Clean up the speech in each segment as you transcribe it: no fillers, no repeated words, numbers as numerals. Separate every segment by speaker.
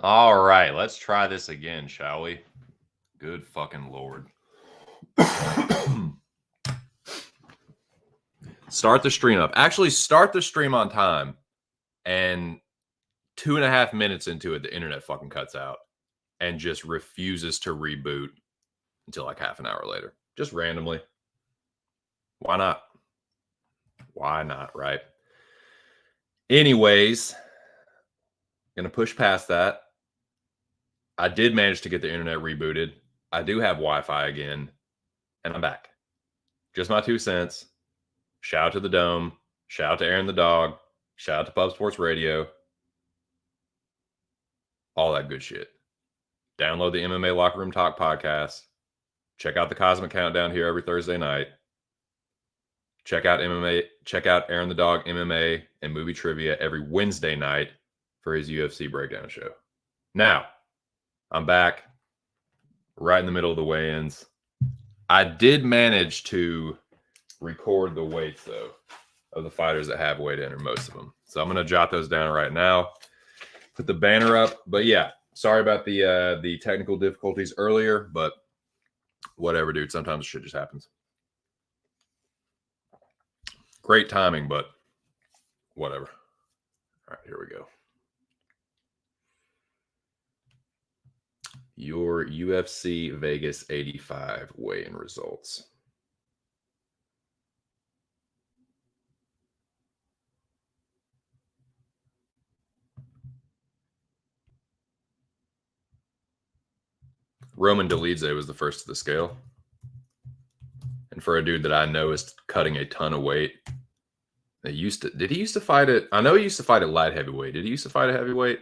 Speaker 1: All right, let's try this again, shall we? Good fucking Lord. Start the stream up. Actually, start the stream on time. And 2.5 minutes into it, the internet fucking cuts out and just refuses to reboot until like half an hour later. Just randomly. Why not? Why not, right? Anyways, gonna push past that. I did manage to get the internet rebooted. I do have Wi-Fi again, and I'm back. Just my 2 cents. Shout out to the Dome. Shout out to Aaron the dog. Shout out to Pub Sports Radio. All that good shit. Download the MMA Locker Room Talk podcast. Check out the Cosmic Countdown here every Thursday night. Check out MMA. Check out Aaron the Dog MMA and movie trivia every Wednesday night for his UFC breakdown show. Now, I'm back right in the middle of the weigh-ins. I did manage to record the weights, though, of the fighters that have weighed in, or most of them. So I'm going to jot those down right now. Put the banner up. But yeah, sorry about the technical difficulties earlier, but whatever, dude. Sometimes shit just happens. Great timing, but whatever. All right, here we go. Your UFC Vegas 85 weigh-in results. Roman Dolidze was the first to the scale. And for a dude that I know is cutting a ton of weight, did he used to fight it? I know he used to fight at light heavyweight. Did he used to fight a heavyweight?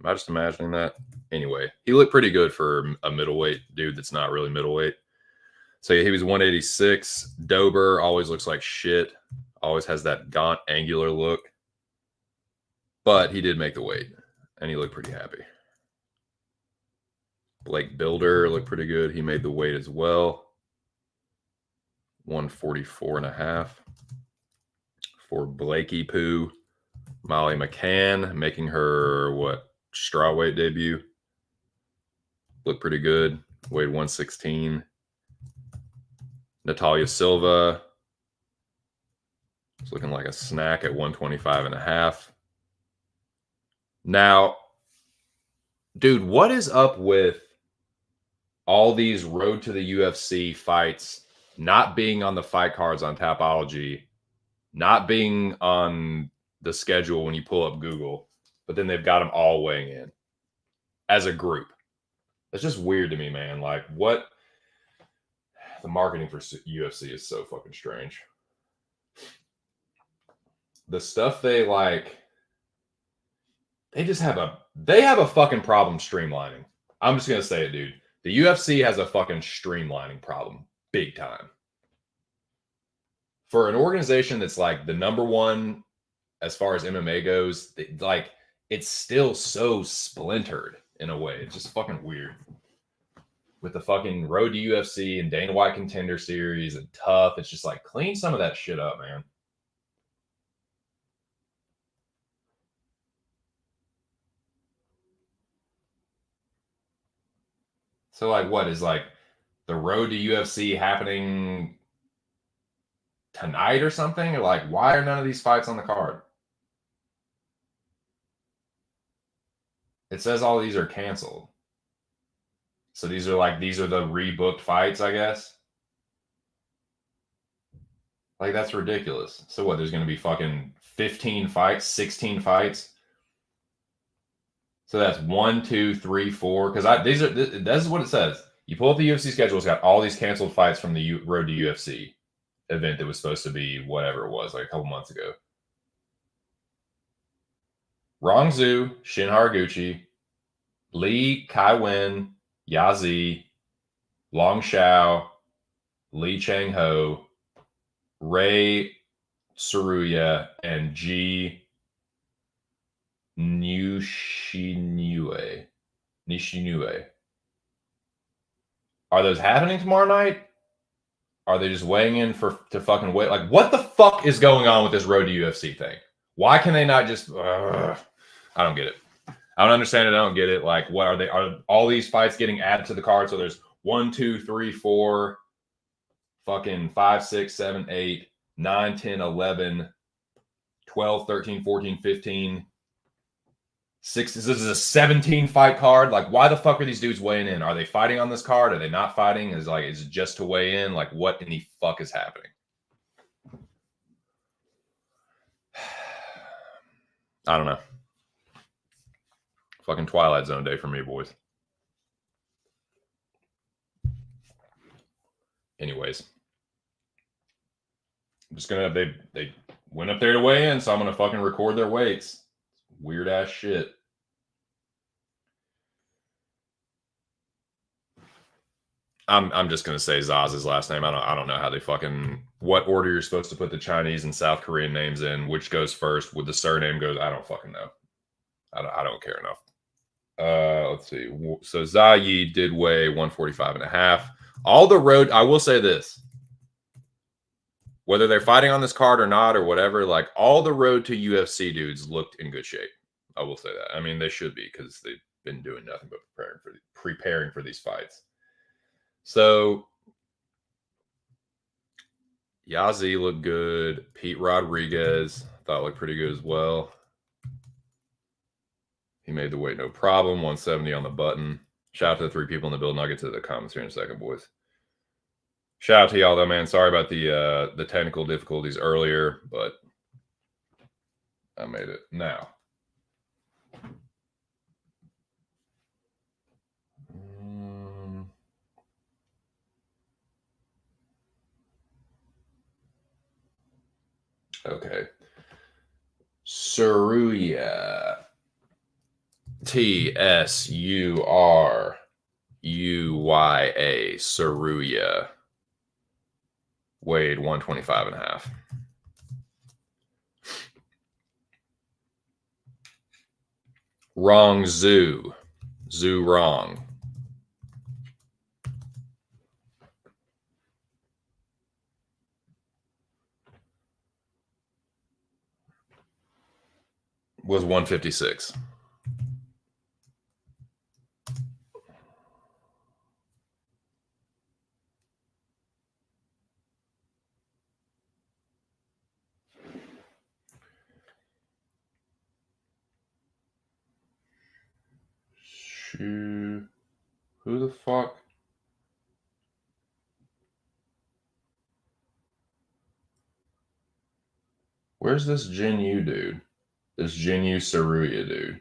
Speaker 1: Am I just imagining that? Anyway, he looked pretty good for a middleweight dude that's not really middleweight. So yeah, he was 186. Dober always looks like shit. Always has that gaunt, angular look. But he did make the weight, and he looked pretty happy. Blake Builder looked pretty good. He made the weight as well. 144.5. For Blakey Poo, Molly McCann making her, strawweight debut. Looked pretty good. Weighed 116. Natalia Silva is looking like a snack at 125.5. Now, dude, what is up with all these road to the UFC fights not being on the fight cards on Tapology, not being on the schedule when you pull up Google, but then they've got them all weighing in as a group? That's just weird to me, man. Like, what? The marketing for UFC is so fucking strange. The stuff they have a fucking problem streamlining. I'm just going to say it, dude. The UFC has a fucking streamlining problem. Big time. For an organization that's like the number one as far as MMA goes, it's still so splintered in a way. It's just fucking weird. With the fucking Road to UFC and Dana White Contender Series and Tough, it's just like, clean some of that shit up, man. So, what is the Road to UFC happening tonight or something? Or why are none of these fights on the card? It says all these are canceled. So these are the rebooked fights, I guess. That's ridiculous. So what? There's going to be fucking 15 fights, 16 fights. So that's 1, 2, 3, 4. Because this is what it says. You pull up the UFC schedule. It's got all these canceled fights from the Road to UFC event that was supposed to be whatever it was, a couple months ago. Rong Zhu, Shin Haraguchi, Lee Kai-Wen, Yazi, Long Shao, Lee Chang-ho, Ray Tsuruya, and Ji Nishinue. Are those happening tomorrow night? Are they just weighing in to fucking wait? What the fuck is going on with this Road to UFC thing? Why can they not just... I don't get it. I don't understand it. I don't get it. Like, what are they? Are all these fights getting added to the card? So there's 1, 2, 3, 4, fucking 5, 6, 7, 8, 9, 10, 11, 12, 13, 14, 15, 6. This is a 17 fight card. Like, why the fuck are these dudes weighing in? Are they fighting on this card? Are they not fighting? Is it just to weigh in? Like, what in the fuck is happening? I don't know. Fucking Twilight Zone day for me, boys. Anyways, I'm just gonna they went up there to weigh in, so I'm gonna fucking record their weights. Weird ass shit. I'm just gonna say Zaz's last name. I don't know how they fucking what order you're supposed to put the Chinese and South Korean names in, which goes first, with the surname goes. I don't fucking know. I don't care enough. Let's see. So Zha did weigh 145.5. All the road. I will say this. Whether they're fighting on this card or not or whatever, like all the road to UFC dudes looked in good shape. I will say that. I mean, they should be because they've been doing nothing but preparing for these fights. So Yazzie looked good. Pete Rodriguez thought looked pretty good as well. He made the weight no problem. 170 on the button. Shout out to the 3 people in the building. I'll get to the comments here in a second, boys. Shout out to y'all though, man. Sorry about the technical difficulties earlier, but I made it now. Okay. Tsuruya. Tsuruya. Tsuruya. Weighed 125.5. Wrong Zhu. Zhu wrong. Was 156. Who the fuck? Where's this Jin Yu dude? This Jin Yu Tsuruya dude.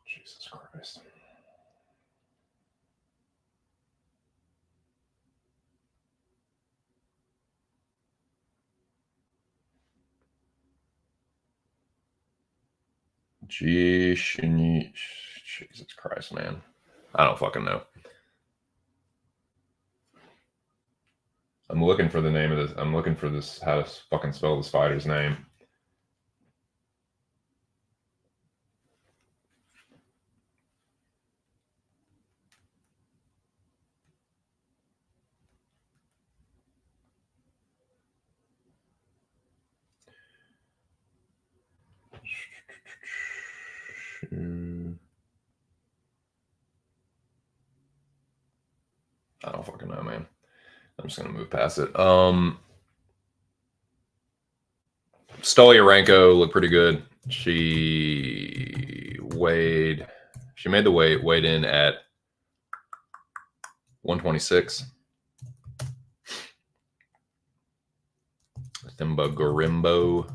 Speaker 1: Jesus Christ. Jesus Christ, man. I don't fucking know. I'm looking for the name of this. I'm looking for this, how to fucking spell this fighter's name. I don't fucking know, man. I'm just gonna move past it. Stolyarenko looked pretty good. She made the weighed in at 126. Thimba Gorimbo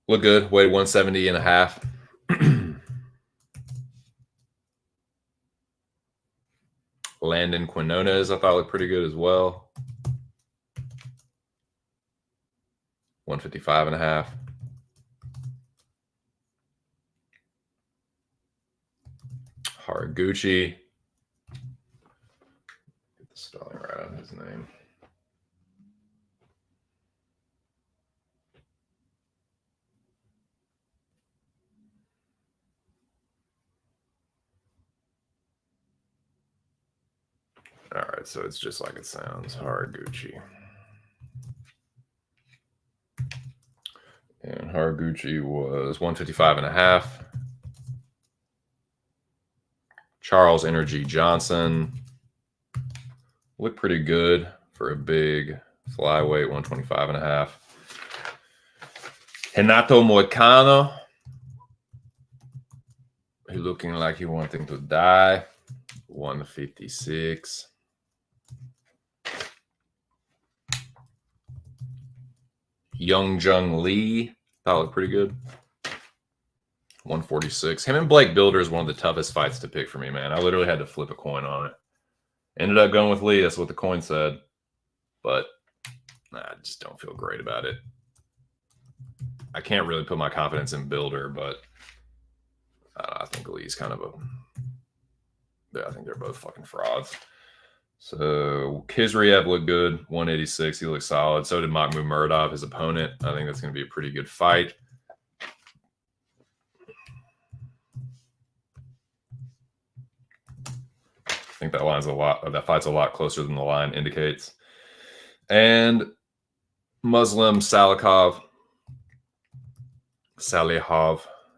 Speaker 1: looked good. Weighed 170.5. Landon Quinones, I thought looked pretty good as well. 155.5. Haraguchi. Get the spelling right on his name. All right, right, so it's just like it sounds. Haraguchi. And Haraguchi was 155.5. Charles Energy Johnson looked pretty good for a big flyweight, 125.5. Renato Moicano, he looking like he wanting to die, 156. Young Jung Lee, that looked pretty good, 146. Him and Blake Builder is one of the toughest fights to pick for me, man. I literally had to flip a coin on it. Ended up going with Lee. That's what the coin said. But I just don't feel great about it. I can't really put my confidence in Builder, but I think Lee's kind of a... Yeah, I think they're both fucking frauds. So Kizriev looked good, 186. He looked solid. So did Makhmud Muradov, his opponent. I think that's going to be a pretty good fight. I think that fight's a lot closer than the line indicates. And Muslim Salihov,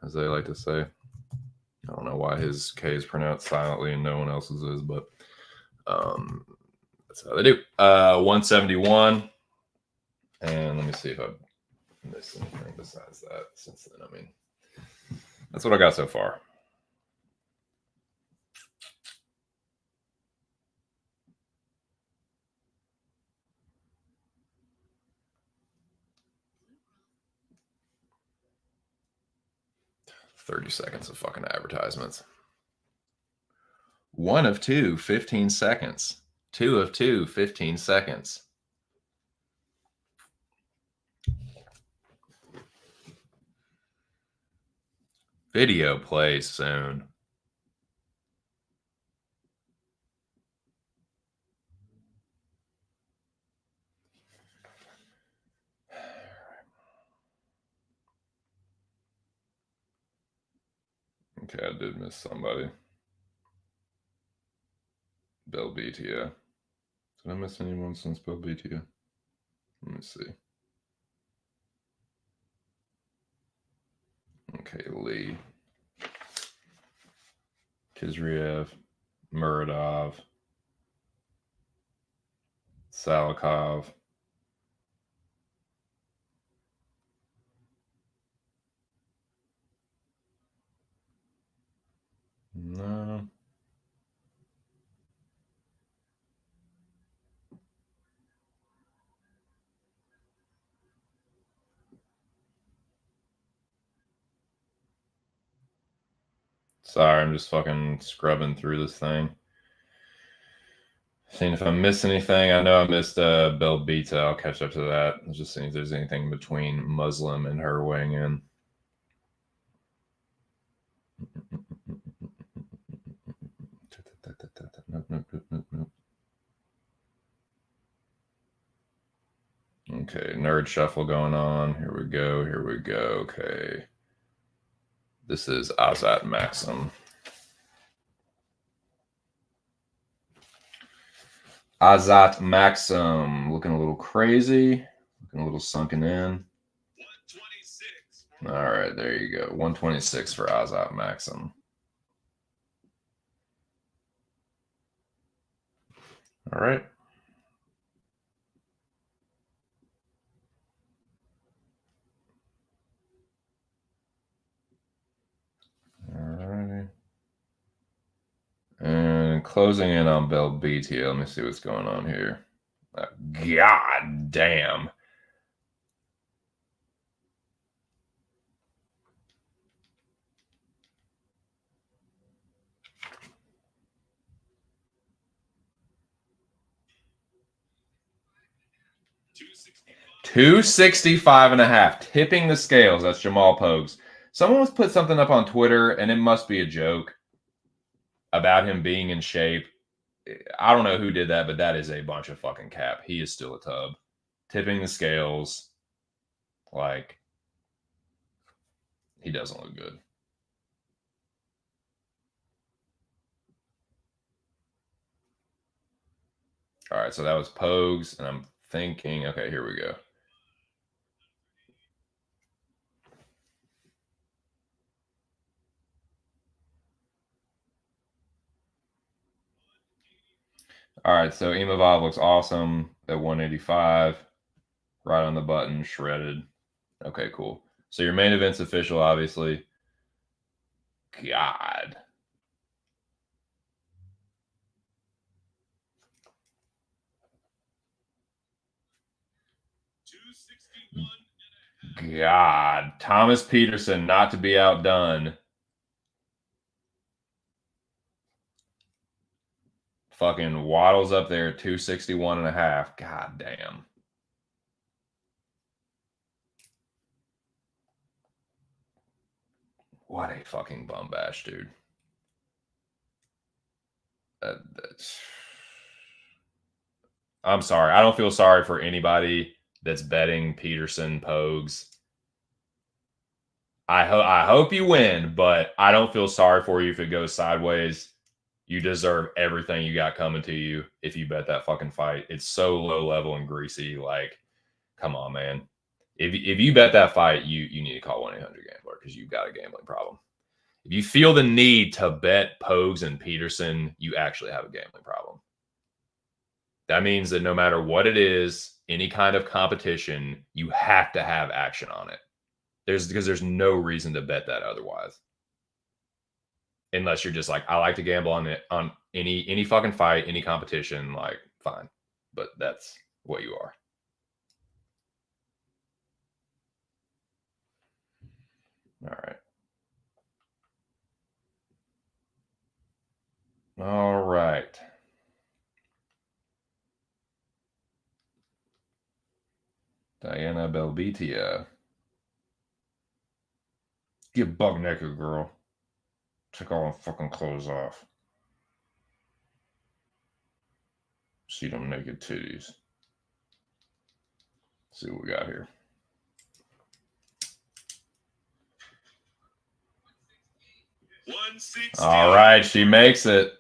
Speaker 1: as they like to say. I don't know why his K is pronounced silently and no one else's is, but that's how they do. 171. And let me see if I missed anything besides that since then. I mean, that's what I got so far. $30 seconds of fucking advertisements. 1 of 2, 15 seconds. 2 of 2, 15 seconds. Video plays soon. Okay, I did miss somebody. Belbetia. Did I miss anyone since Belbetia? Let me see. Okay, Lee. Kizriev. Muradov. Salakov. No. Sorry, I'm just fucking scrubbing through this thing. Seeing if I missed anything. I know I missed Belbita. I'll catch up to that. Just seeing if there's anything between Muslim and her weighing in. Nope. Okay, nerd shuffle going on. Here we go. Okay. This is Azat Maxim. Azat Maxim looking a little crazy, looking a little sunken in. 126. All right, there you go. 126 for Azat Maxim. All right. All righty. And closing in on Belbetia. Let me see what's going on here. God damn. $265.5, tipping the scales. That's Jamal Pogues. Someone was put something up on Twitter, and it must be a joke about him being in shape. I don't know who did that, but that is a bunch of fucking cap. He is still a tub. Tipping the scales. Like, he doesn't look good. All right, so that was Pogues, and I'm thinking, okay, here we go. All right, so Imavov looks awesome at 185. Right on the button, shredded. Okay, cool. So your main event's official, obviously. God. God. Thomas Peterson, not to be outdone. Fucking waddles up there, 261 and a half. God damn. What a fucking bum bash, dude. I'm sorry. I don't feel sorry for anybody that's betting Peterson Pogues. I hope you win, but I don't feel sorry for you if it goes sideways. You deserve everything you got coming to you if you bet that fucking fight. It's so low level and greasy. Like, come on, man. If you bet that fight, you need to call 1-800-GAMBLER because you've got a gambling problem. If you feel the need to bet Pogues and Peterson, you actually have a gambling problem. That means that no matter what it is, any kind of competition, you have to have action on it. Because there's no reason to bet that otherwise. Unless you're just like, I like to gamble on it on any fucking fight, any competition, like fine. But that's what you are. All right. All right. Diana Belbitia. Get bug naked, girl. Take all the fucking clothes off. See them naked titties. See what we got here. All right, she makes it.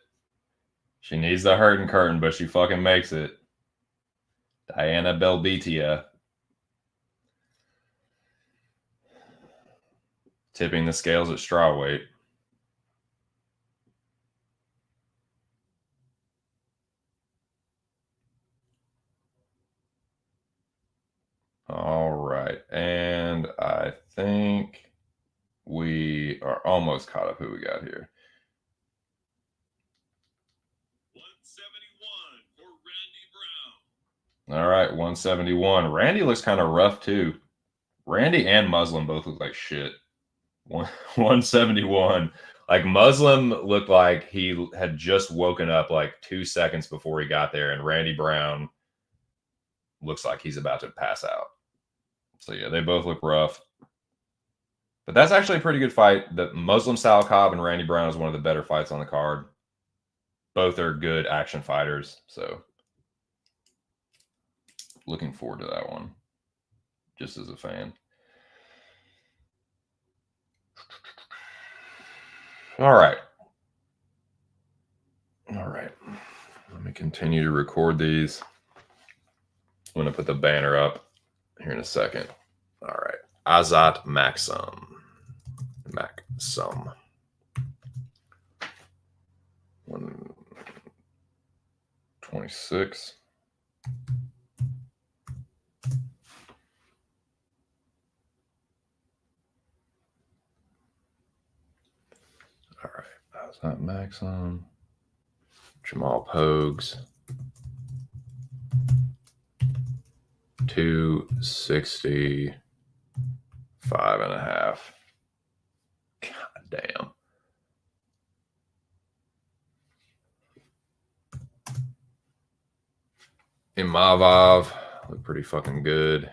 Speaker 1: She needs the hurting curtain, but she fucking makes it. Diana Belbitia. Tipping the scales at straw weight. All right. And I think we are almost caught up. Who we got here? 171 for Randy Brown. All right, 171. Randy looks kind of rough too. Randy and Muslim both look like shit. 171. Like Muslim looked like he had just woken up like 2 seconds before he got there, and Randy Brown looks like he's about to pass out. So yeah, they both look rough. But that's actually a pretty good fight. The Muslim Sal Cobb and Randy Brown is one of the better fights on the card. Both are good action fighters, so looking forward to that one. Just as a fan. All right. All right. Let me continue to record these. I'm going to put the banner up here in a second. All right. Azat Maxim. 126. All right. Azat Maxim. Jamal Pogues. 265.5. God damn. Imavov look pretty fucking good.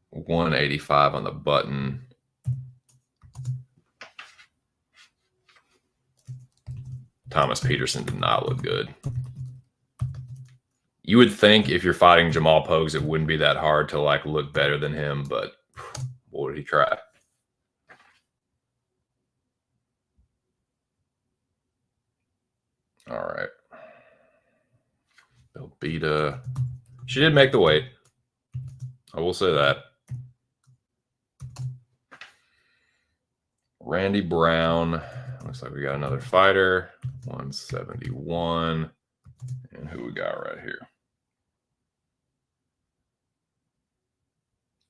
Speaker 1: 185 on the button. Thomas Peterson did not look good. You would think if you're fighting Jamal Pogues, it wouldn't be that hard to like look better than him, but boy, did he try. All right. Belbita. She did make the weight. I will say that. Randy Brown. Looks like we got another fighter. 171. And who we got right here?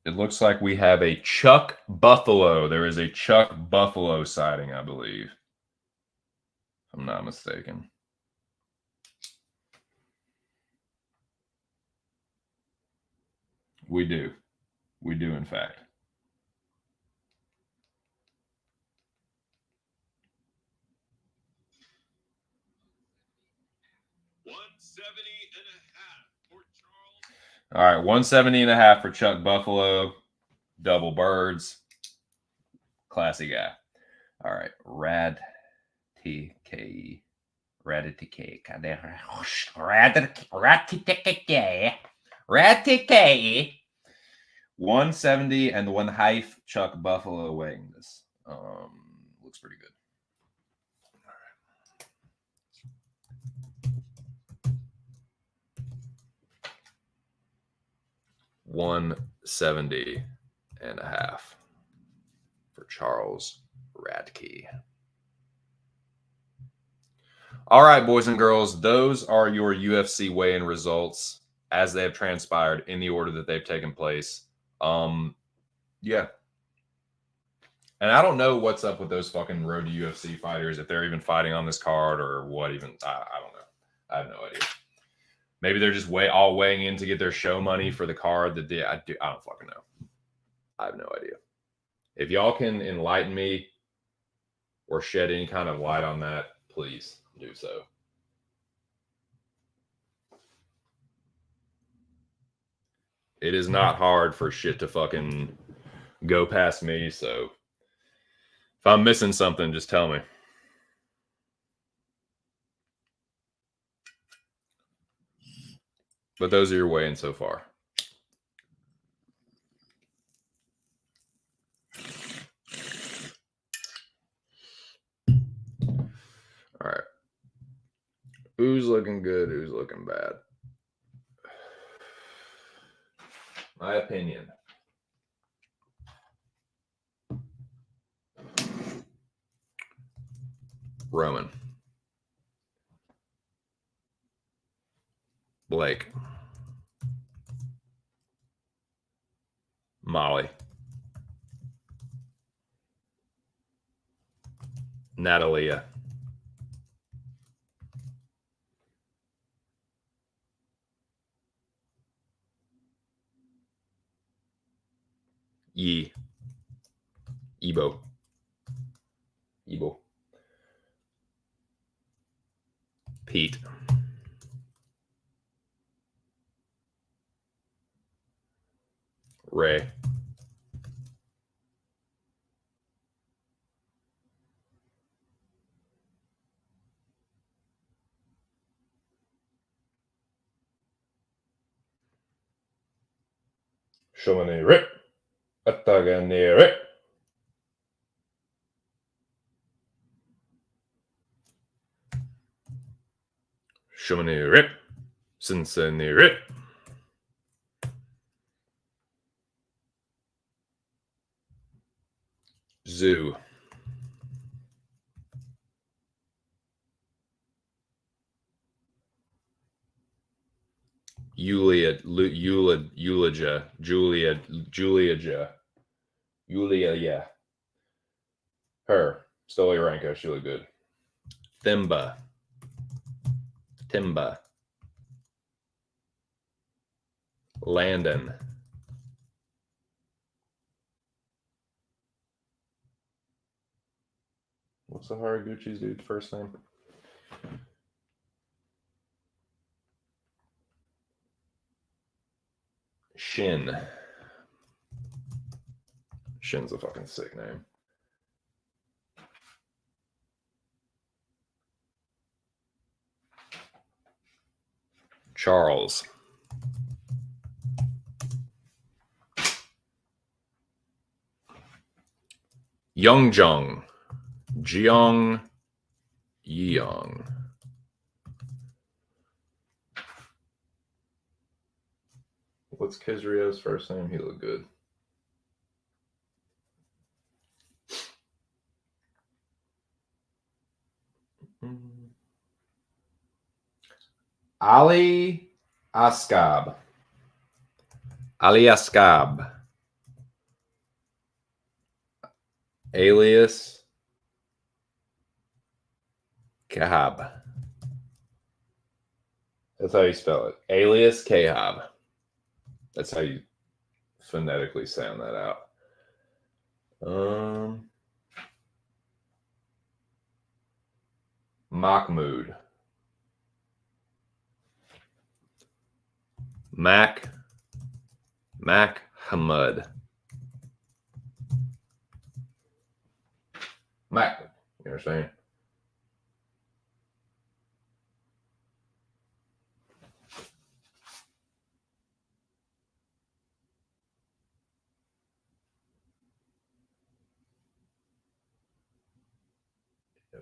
Speaker 1: It looks like we have a Chuck Buffalo. There is a Chuck Buffalo sighting, I believe. If I'm not mistaken. We do. We do, in fact. All right, 170.5 for Chuck Buffalo. Double birds. Classy guy. All right, Rad TK. Raditike. Raditike. 170 and the 1/2 Chuck Buffalo weighing this. Looks pretty good. All right. 170.5 for Charles Radke. All right, boys and girls, those are your UFC weigh-in results as they have transpired in the order that they've taken place. Yeah. And I don't know what's up with those fucking Road to UFC fighters, if they're even fighting on this card or what even. I don't know. I have no idea. Maybe they're just all weighing in to get their show money for the card that they. I don't fucking know. I have no idea. If y'all can enlighten me or shed any kind of light on that, please do so. It is not hard for shit to fucking go past me, so if I'm missing something, just tell me. But those are your weigh-ins so far. All right. Who's looking good? Who's looking bad? My opinion. Roman. Blake. Molly. Natalia. Yi. Ebo. Pete. Ray. Shomani Rip. Atagani Rip. Shomani Rip. Sinsani Rip. Zoo. Julia. Her. Stoliarenko. She looked good. Timba. Landon. What's the Haraguchi's dude's first name? Shin. Shin's a fucking sick name. Charles. Youngjung. Jeong Yeong. What's Kizrio's first name? He looked good. Ali Ascab. Ali Ascab. Alias Kahab. That's how you spell it. Alias Kahab. That's how you phonetically sound that out. Mahmoud. Mac Hamud. Mac. You understand?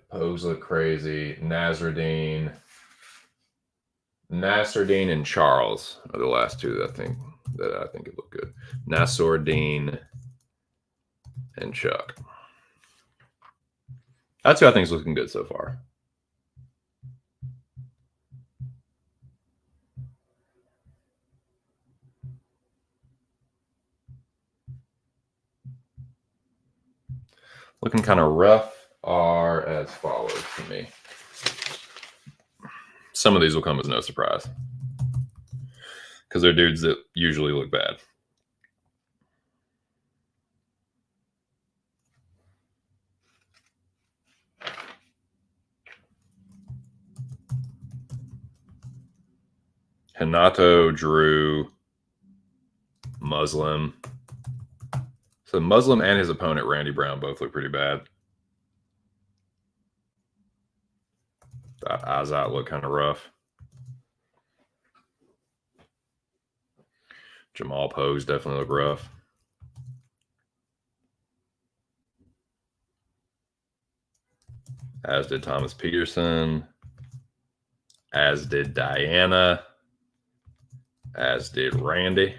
Speaker 1: Pose look crazy. Nasruddin and Charles are the last two that I think it look good. Nasruddin and Chuck. That's who I think is looking good so far. Looking kind of rough are as follows to me. Some of these will come as no surprise because they're dudes that usually look bad. Hanato, Drew, Muslim. So Muslim and his opponent, Randy Brown, both look pretty bad. That Azat look kind of rough. Jamal Pose definitely look rough. As did Thomas Peterson. As did Diana. As did Randy.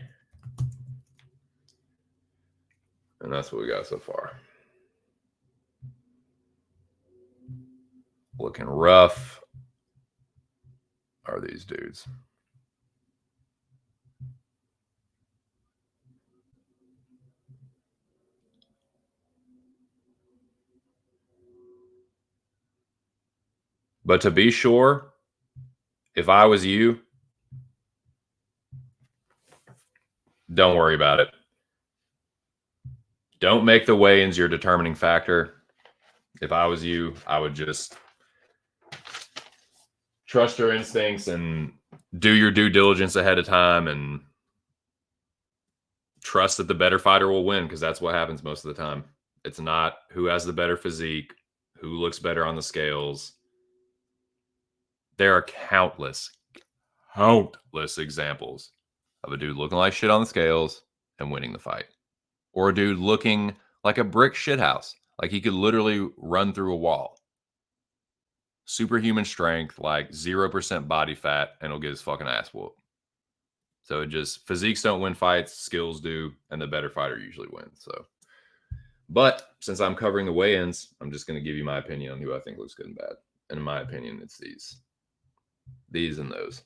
Speaker 1: And that's what we got so far. Looking rough are these dudes. But to be sure, if I was you, don't worry about it. Don't make the weigh-ins your determining factor. If I was you, I would just trust your instincts and do your due diligence ahead of time and trust that the better fighter will win, because that's what happens most of the time. It's not who has the better physique, who looks better on the scales. There are countless examples of a dude looking like shit on the scales and winning the fight. Or a dude looking like a brick shithouse, like he could literally run through a wall. Superhuman strength, like 0% body fat, and he'll get his fucking ass whooped. So it just, physiques don't win fights, skills do, and the better fighter usually wins. So, but since I'm covering the weigh-ins, I'm just going to give you my opinion on who I think looks good and bad. And in my opinion, it's these and those.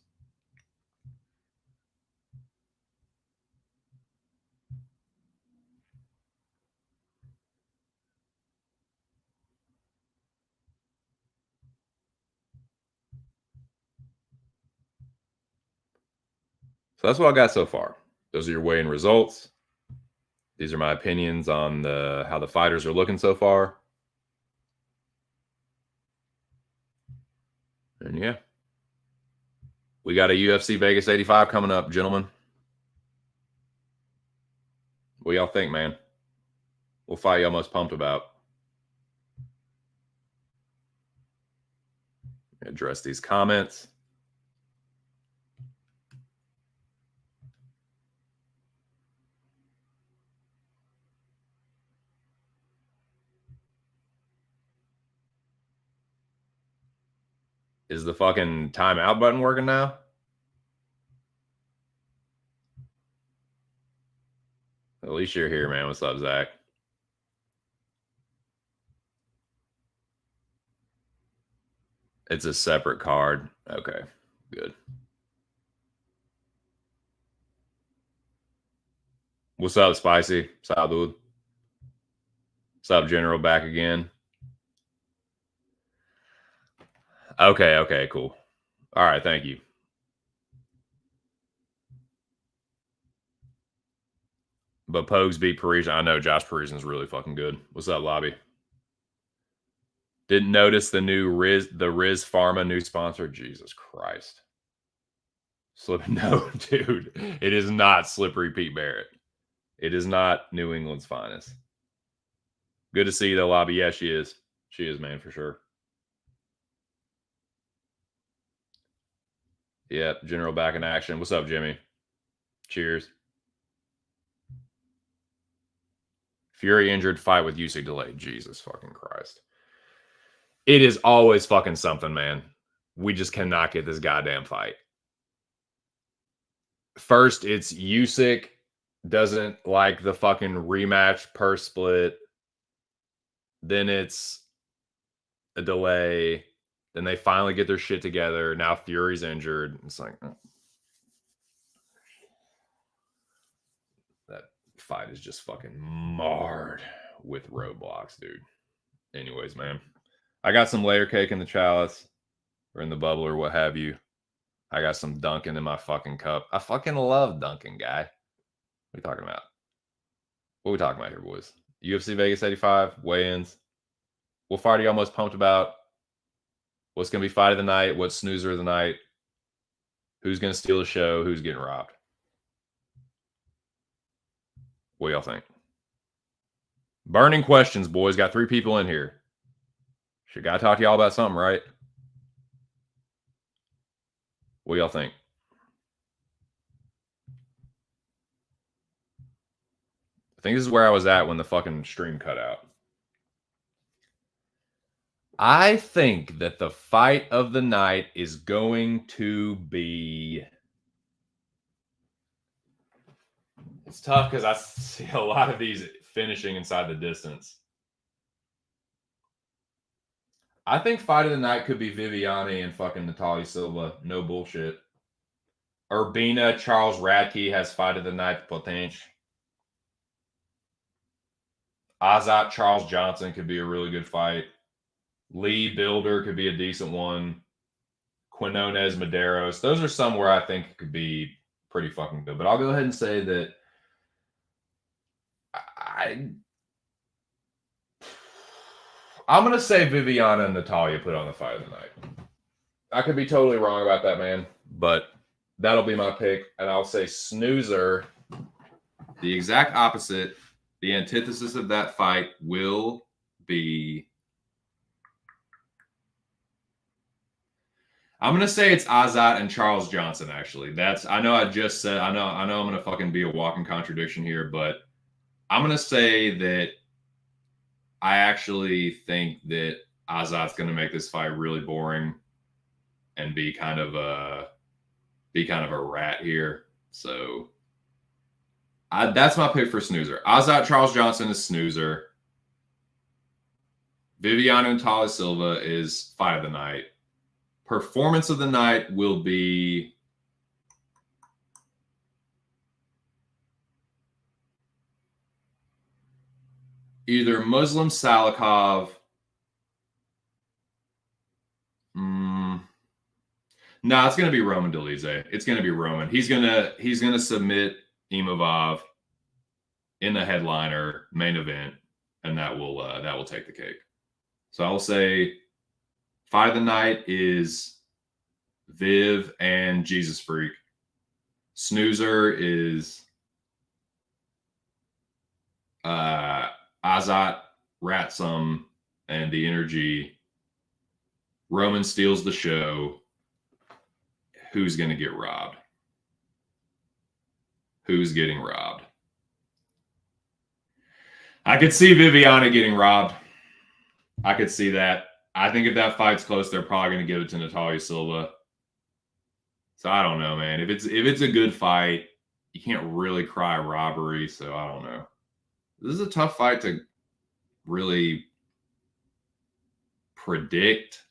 Speaker 1: So that's what I got so far. Those are your weigh-in results. These are my opinions on how the fighters are looking so far. And yeah, we got a UFC Vegas 85 coming up, gentlemen. What y'all think, man? What fight y'all most pumped about? Address these comments. Is the fucking timeout button working now? At least you're here, man. What's up, Zach? It's a separate card. Okay, good. What's up, Spicy? Salud. What's up, General? Back again. Okay, cool. All right, thank you. But Pogues beat Parisian. I know Josh Parisian's really fucking good. What's up, Lobby? Didn't notice the Riz Pharma new sponsor. Jesus Christ. No, dude. It is not Slippery Pete Barrett. It is not New England's finest. Good to see you, though, Lobby. Yeah, she is. She is, man, for sure. Yeah, General back in action. What's up, Jimmy? Cheers. Fury injured, fight with Usyk delayed. Jesus fucking Christ. It is always fucking something, man. We just cannot get this goddamn fight. First, it's Usyk doesn't like the fucking rematch per split. Then it's a delay. Then they finally get their shit together. Now Fury's injured. It's like that fight is just fucking marred with roadblocks, dude. Anyways, man, I got some layer cake in the chalice or in the bubble or what have you. I got some Dunkin' in my fucking cup. I fucking love Dunkin', guy. What are we talking about? What are we talking about here, boys? UFC Vegas 85, weigh-ins. What fight are you almost pumped about? What's going to be fight of the night? What's snoozer of the night? Who's going to steal the show? Who's getting robbed? What do y'all think? Burning questions, boys. Got 3 people in here. Should gotta talk to y'all about something, right? What do y'all think? I think this is where I was at when the fucking stream cut out. I think that the fight of the night is going to be... It's tough because I see a lot of these finishing inside the distance. I think fight of the night could be Viviane and fucking Natalia Silva. No bullshit. Urbina, Charles Radke has fight of the night potential. Azat, Charles Johnson could be a really good fight. Lee Builder could be a decent one. Quinones, Medeiros. Those are some where I think could be pretty fucking good. But I'll go ahead and say that I'm going to say Viviana and Natalia put on the fight of the night. I could be totally wrong about that, man. But that'll be my pick. And I'll say snoozer. The exact opposite. The antithesis of that fight will be... I'm gonna say it's Azat and Charles Johnson. Actually, I know I'm gonna fucking be a walking contradiction here, but I'm gonna say that I actually think that Azat's gonna make this fight really boring and be kind of a rat here. So that's my pick for snoozer. Azat Charles Johnson is snoozer. Viviane Natalia Silva is fight of the night. Performance of the night will be either Muslim Salikov. No, it's going to be Roman Dolidze. It's going to be Roman. He's going to submit Imavov in the headliner main event, and that will take the cake. So I will say fight of the night is Viv and Jesus Freak. Snoozer is Azat, Ratsum, and the Energy. Roman steals the show. Who's going to get robbed? Who's getting robbed? I could see Viviana getting robbed. I could see that. I think if that fight's close, they're probably going to give it to Natalia Silva. So I don't know, man. If it's a good fight, you can't really cry robbery. So I don't know. This is a tough fight to really predict.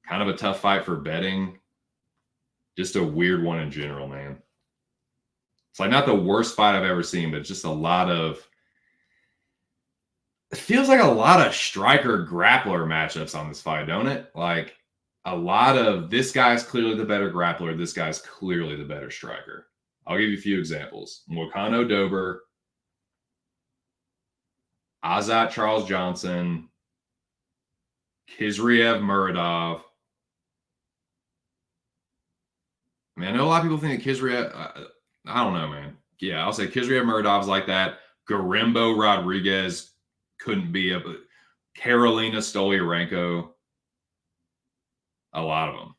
Speaker 1: Kind of a tough fight for betting. Just a weird one in general, man. It's like not the worst fight I've ever seen, but just a lot of. It feels like a lot of striker grappler matchups on this fight, don't it? Like a lot of this guy's clearly the better grappler. This guy's clearly the better striker. I'll give you a few examples. Moicano Dober, Azat Charles Johnson, Khizriev Muradov. I mean, I know a lot of people think that Khizriev, I don't know, man. Yeah, I'll say Khizriev Muradov's like that. Garimbo Rodriguez couldn't be a Karolina Stolyarenko. A lot of them.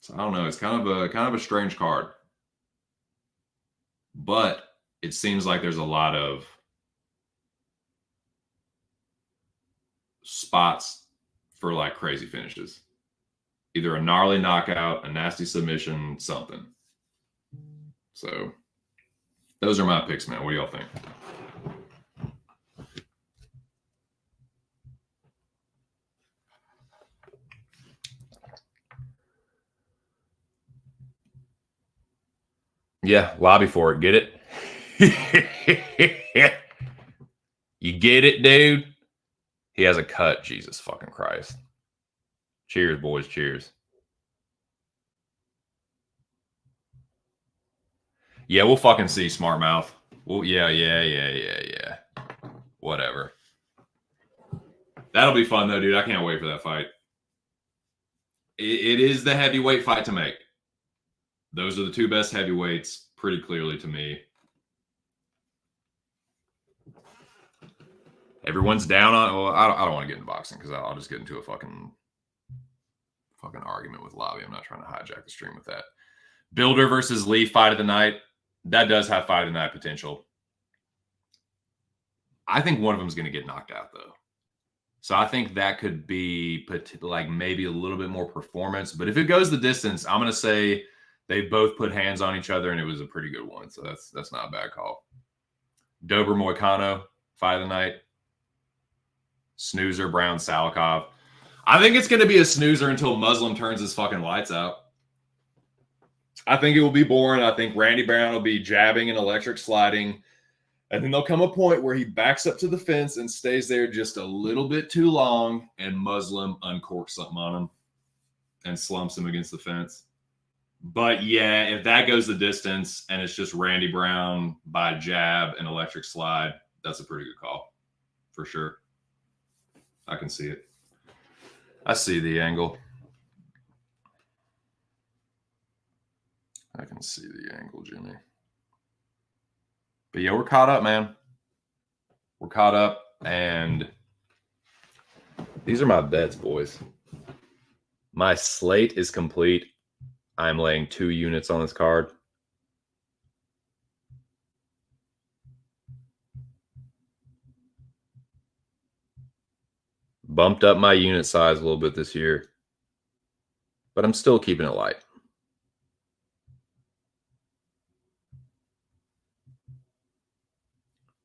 Speaker 1: So I don't know. It's kind of a strange card. But it seems like there's a lot of spots for like crazy finishes. Either a gnarly knockout, a nasty submission, something. So those are my picks, man. What do y'all think? Yeah, lobby for it. Get it? You get it, dude? He has a cut. Jesus fucking Christ. Cheers, boys. Cheers. Yeah, we'll fucking see, smart mouth. Well, yeah. Whatever. That'll be fun, though, dude. I can't wait for that fight. It is the heavyweight fight to make. Those are the two best heavyweights, pretty clearly to me. Everyone's down on. Well, I don't want to get into boxing because I'll just get into a fucking argument with Lobby. I'm not trying to hijack the stream with that. Bilder versus Lee, fight of the night. That does have fight of the night potential. I think one of them is going to get knocked out, though. So I think that could be like maybe a little bit more performance. But if it goes the distance, I'm going to say they both put hands on each other, and it was a pretty good one. So that's not a bad call. Dober Moicano, fight of the night. Snoozer Brown Salikov. I think it's going to be a snoozer until Muslim turns his fucking lights out. I think it will be boring. I think Randy Brown will be jabbing and electric sliding. And then there'll come a point where he backs up to the fence and stays there just a little bit too long, and Muslim uncorks something on him and slumps him against the fence. But yeah, if that goes the distance and it's just Randy Brown by jab and electric slide, that's a pretty good call for sure. I can see it. I see the angle. I can see the angle, Jimmy. But yeah, we're caught up, man. We're caught up, and these are my bets, boys. My slate is complete. I'm laying 2 units on this card. Bumped up my unit size a little bit this year, but I'm still keeping it light.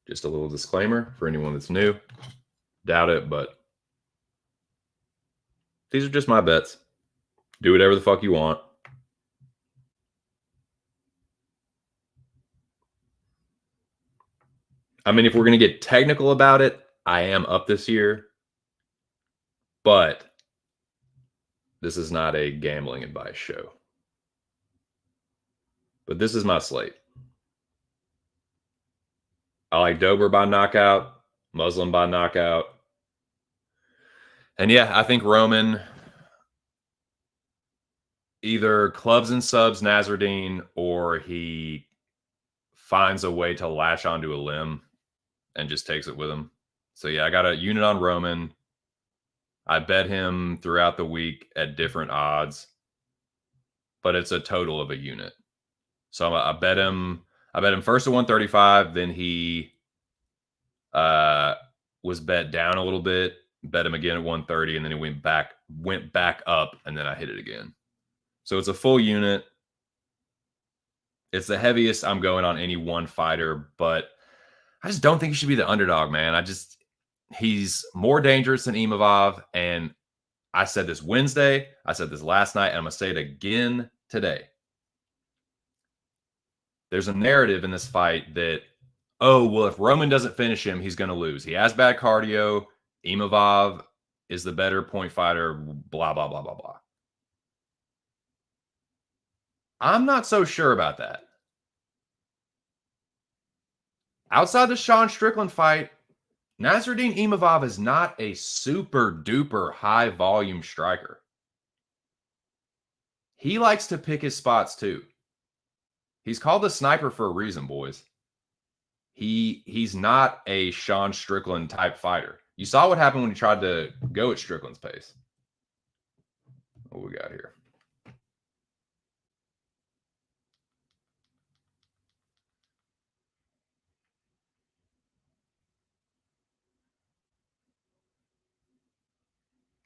Speaker 1: Just a little disclaimer for anyone that's new. Doubt it, but these are just my bets. Do whatever the fuck you want. I mean, if we're going to get technical about it, I am up this year. But this is not a gambling advice show. But this is my slate. I like Dober by knockout, Muslim by knockout. And yeah, I think Roman either clubs and subs Nasruddin, or he finds a way to latch onto a limb and just takes it with him. So yeah, I got a unit on Roman. I bet him throughout the week at different odds, but it's a total of a unit. So I bet him first at 135, then he was bet down a little bit, bet him again at 130, and then he went back up, and then I hit it again. So it's a full unit. It's the heaviest I'm going on any one fighter, but I just don't think he should be the underdog, man. He's more dangerous than Imavov, and I said this Wednesday, I said this last night, and I'm going to say it again today. There's a narrative in this fight that, oh, well, if Roman doesn't finish him, he's going to lose. He has bad cardio. Imavov is the better point fighter, blah, blah, blah, blah, blah. I'm not so sure about that. Outside the Sean Strickland fight, Nasruddin Imavov is not a super duper high volume striker. He likes to pick his spots too. He's called the sniper for a reason, boys. He's not a Sean Strickland type fighter. You saw what happened when he tried to go at Strickland's pace. What we got here?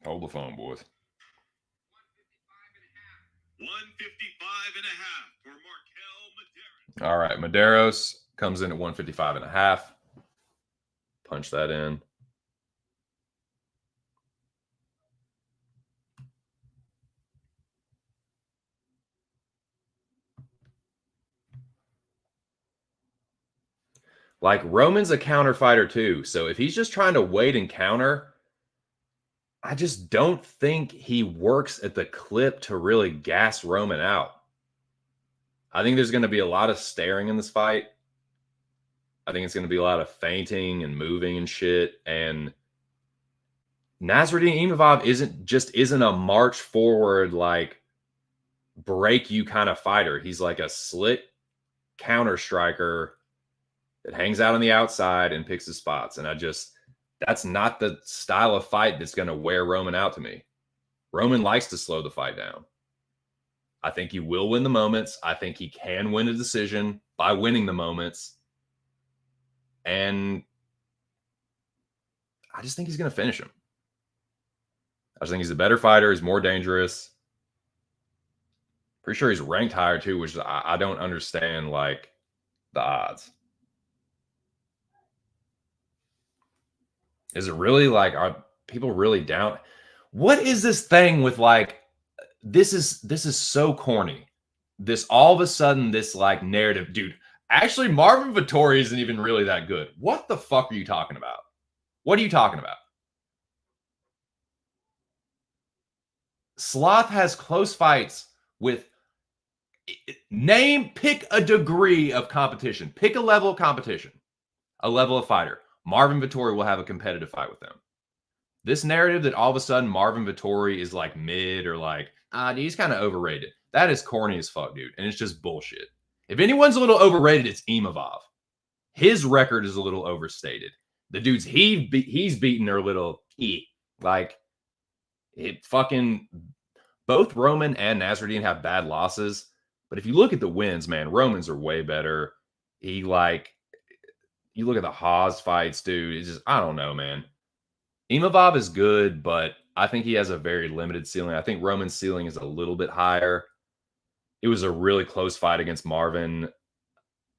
Speaker 1: Hold the phone, boys.
Speaker 2: 155 and a half for Markel Medeiros.
Speaker 1: All right, Medeiros comes in at 155 and a half. Punch that in. Like, Roman's a counter fighter too. So if he's just trying to wait and counter, I just don't think he works at the clip to really gas Roman out. I think there's going to be a lot of staring in this fight. I think it's going to be a lot of feinting and moving and shit. And Nasruddin Imavov isn't a march forward, like, break you kind of fighter. He's like a slick counter striker that hangs out on the outside and picks his spots. And that's not the style of fight that's going to wear Roman out to me. Roman likes to slow the fight down. I think he will win the moments. I think he can win a decision by winning the moments. And I just think he's going to finish him. I just think he's a better fighter. He's more dangerous. Pretty sure he's ranked higher too, which I don't understand, like, the odds. Is it really, like, are people really down? What is this thing with, like, this is so corny. This all of a sudden, this, like, narrative, dude. Actually, Marvin Vettori isn't even really that good. What the fuck are you talking about? What are you talking about? Sloth has close fights with pick a degree of competition. Pick a level of competition, a level of fighter. Marvin Vettori will have a competitive fight with them. This narrative that all of a sudden Marvin Vettori is like mid or like, dude, he's kind of overrated. That is corny as fuck, dude. And it's just bullshit. If anyone's a little overrated, it's Imavov. His record is a little overstated. The dudes he's beaten are a little like, it fucking, both Roman and Nasruddin have bad losses. But if you look at the wins, man, Romans are way better. You look at the Haas fights, dude. It's just, I don't know, man. Imavov is good, but I think he has a very limited ceiling. I think Roman's ceiling is a little bit higher. It was a really close fight against Marvin.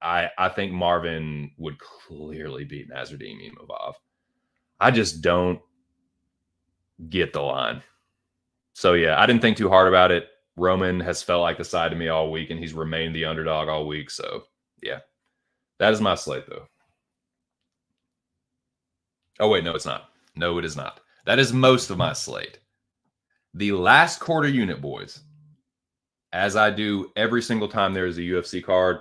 Speaker 1: I think Marvin would clearly beat Nasruddin Imavov. I just don't get the line. So, yeah, I didn't think too hard about it. Roman has felt like the side to me all week, and he's remained the underdog all week. So, yeah, that is my slate, though. Oh, wait, no, it's not. No, it is not. That is most of my slate. The last quarter unit, boys, as I do every single time there is a UFC card,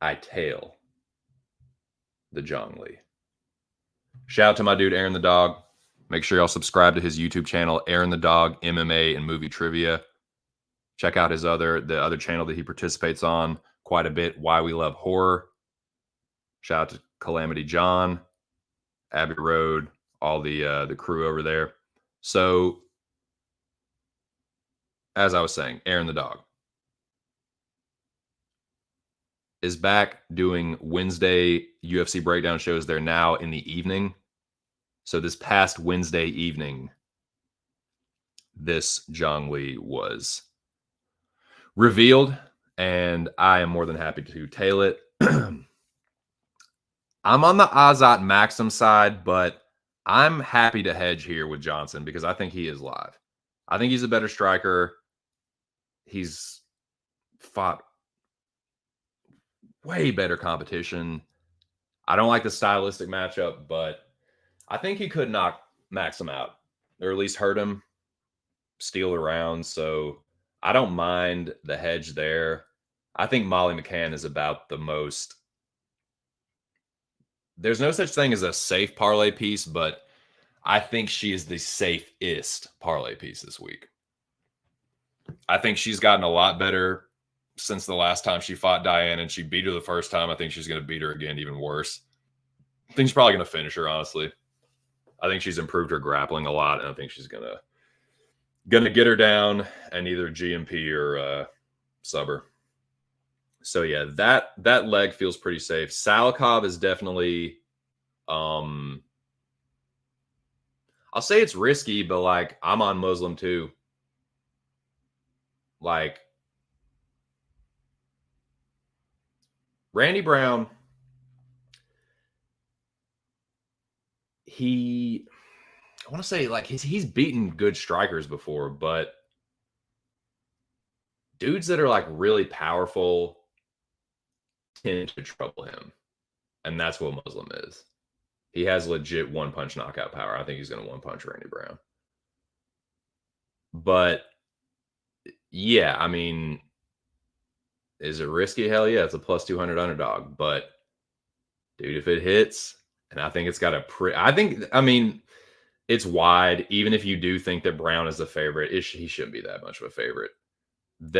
Speaker 1: I tail the Zhang Li. Shout out to my dude, Aaron the Dog. Make sure y'all subscribe to his YouTube channel, Aaron the Dog, MMA and Movie Trivia. Check out the other channel that he participates on quite a bit, Why We Love Horror. Shout out to Calamity John, Abbey Road, all the crew over there. So, as I was saying, Aaron the Dog is back doing Wednesday UFC breakdown shows. They're now in the evening. So this past Wednesday evening, this Zhang Li was revealed, and I am more than happy to tail it. I'm on the Azat Maxim side, but I'm happy to hedge here with Johnson because I think he is live. I think he's a better striker. He's fought way better competition. I don't like the stylistic matchup, but I think he could knock Maxim out, or at least hurt him, steal around. So I don't mind the hedge there. I think Molly McCann is about the most. There's no such thing as a safe parlay piece, but I think she is the safest parlay piece this week. I think she's gotten a lot better since the last time she fought Diane, and she beat her the first time. I think she's going to beat her again, even worse. I think she's probably going to finish her, honestly. I think she's improved her grappling a lot, and I think she's going to get her down and either GMP or sub her. So yeah, that leg feels pretty safe. Salikov is definitely, I'll say it's risky, but like I'm on Muslim too. Like Randy Brown, I want to say like he's beaten good strikers before, but dudes that are like really powerful tend to trouble him. And that's what Muslim is. He has legit one-punch knockout power. I think he's going to one-punch Randy Brown. But yeah, I mean, is it risky? Hell yeah, it's a plus 200 underdog. But dude, if it hits, and I think it's got it's wide. Even if you do think that Brown is the favorite, he shouldn't be that much of a favorite.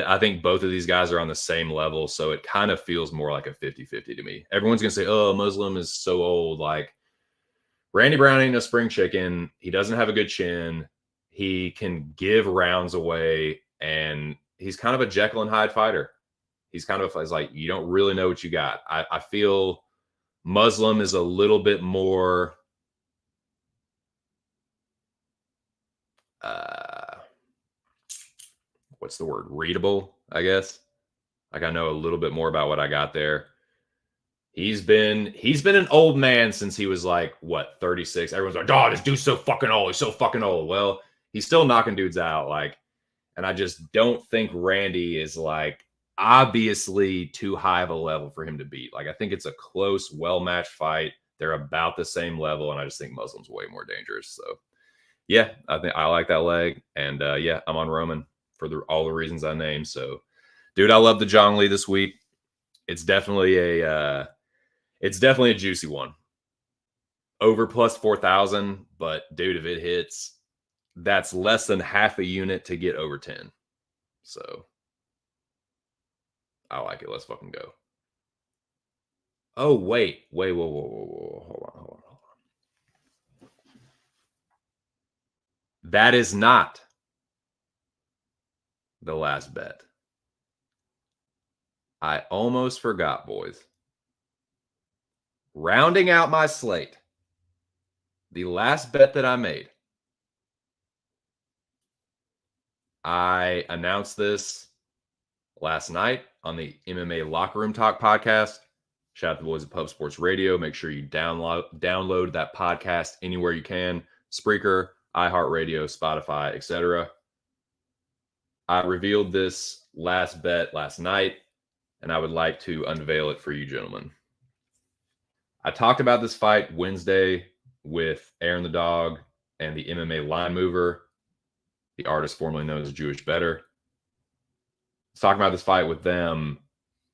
Speaker 1: I think both of these guys are on the same level, so it kind of feels more like a 50-50 to me. Everyone's going to say, oh, Muslim is so old. Like, Randy Brown ain't no spring chicken. He doesn't have a good chin. He can give rounds away, and he's kind of a Jekyll and Hyde fighter. He's kind of like, you don't really know what you got. I feel Muslim is a little bit more what's the word? Readable, I guess. Like I know a little bit more about what I got there. He's been an old man since he was like, what, 36? Everyone's like, oh, this dude's so fucking old. He's so fucking old. Well, he's still knocking dudes out. Like, and I just don't think Randy is like obviously too high of a level for him to beat. Like, I think it's a close, well-matched fight. They're about the same level, and I just think Muslim's way more dangerous. So, yeah, I think I like that leg. And yeah, I'm on Roman for all the reasons I named. So, dude, I love the Zhang Li this week. It's definitely a juicy one. Over plus 4,000, but dude, if it hits, that's less than half a unit to get over 10. So I like it. Let's fucking go. Oh, wait. Whoa. Hold on. That is not the last bet. I almost forgot, boys. Rounding out my slate, the last bet that I made, I announced this last night on the MMA Locker Room Talk podcast. Shout out to the boys at Pub Sports Radio. Make sure you download that podcast anywhere you can. Spreaker, iHeartRadio, Spotify, etc. I revealed this last bet last night, and I would like to unveil it for you gentlemen. I talked about this fight Wednesday with Aaron the Dog and the MMA Line Mover, the artist formerly known as Jewish Better. I was talking about this fight with them,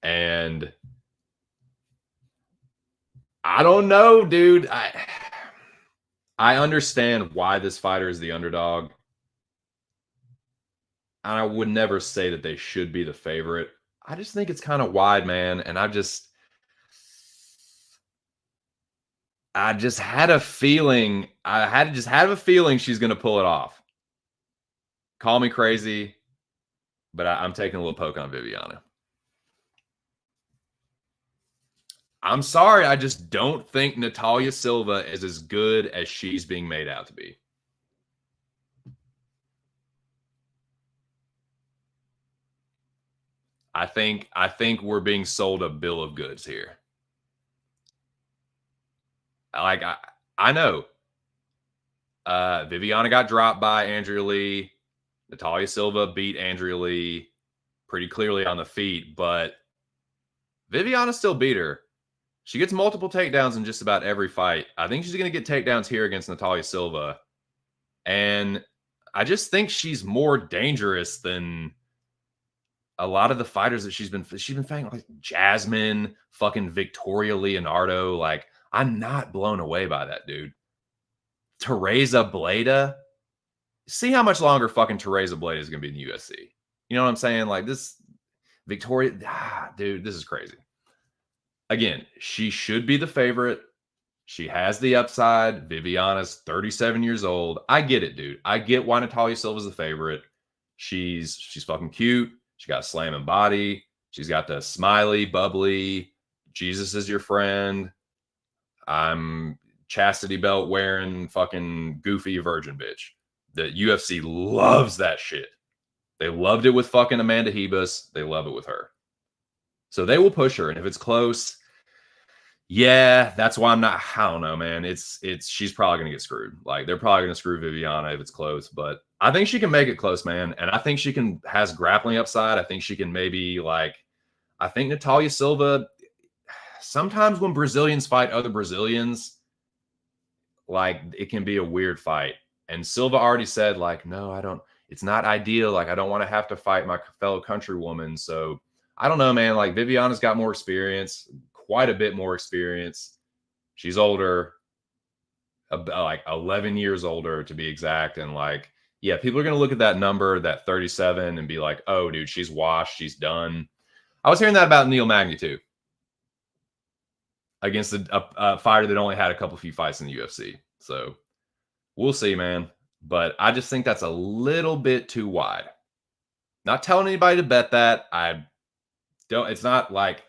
Speaker 1: and I don't know, dude. I understand why this fighter is the underdog. I would never say that they should be the favorite. I just think it's kind of wide, man, and I just had a feeling. I just had a feeling she's going to pull it off. Call me crazy, but I'm taking a little poke on Viviana. I'm sorry. I just don't think Natalia Silva is as good as she's being made out to be. I think we're being sold a bill of goods here. Like I know. Viviana got dropped by Andrea Lee. Natalia Silva beat Andrea Lee pretty clearly on the feet, but Viviana still beat her. She gets multiple takedowns in just about every fight. I think she's going to get takedowns here against Natalia Silva. And I just think she's more dangerous than a lot of the fighters that she's been fighting, like Jasmine, fucking Victoria Leonardo. Like, I'm not blown away by that, dude. Teresa Bleda. See how much longer fucking Teresa Bleda is going to be in the UFC. You know what I'm saying? Like, this Victoria, dude, this is crazy. Again, she should be the favorite. She has the upside. Viviana's 37 years old. I get it, dude. I get why Natalia Silva's the favorite. She's fucking cute. She got a slamming body. She's got the smiley, bubbly, Jesus is your friend. I'm chastity belt wearing fucking goofy virgin bitch. The UFC loves that shit. They loved it with fucking Amanda Hebus. They love it with her. So they will push her. And if it's close, yeah, that's why I'm not, I don't know, man. She's probably going to get screwed. Like, they're probably going to screw Viviana if it's close, but I think she can make it close, man. And I think she has grappling upside. I think she can maybe, like, I think Natalia Silva, sometimes when Brazilians fight other Brazilians, like, it can be a weird fight. And Silva already said, like, no, it's not ideal. Like, I don't want to have to fight my fellow countrywoman. So I don't know, man. Like, Viviana's got more experience, quite a bit more experience. She's older, like 11 years older to be exact. And like, yeah, people are going to look at that number, that 37, and be like, oh, dude, she's washed. She's done. I was hearing that about Neil Magny too, against a fighter that only had a few fights in the UFC. So we'll see, man. But I just think that's a little bit too wide. Not telling anybody to bet that. It's not like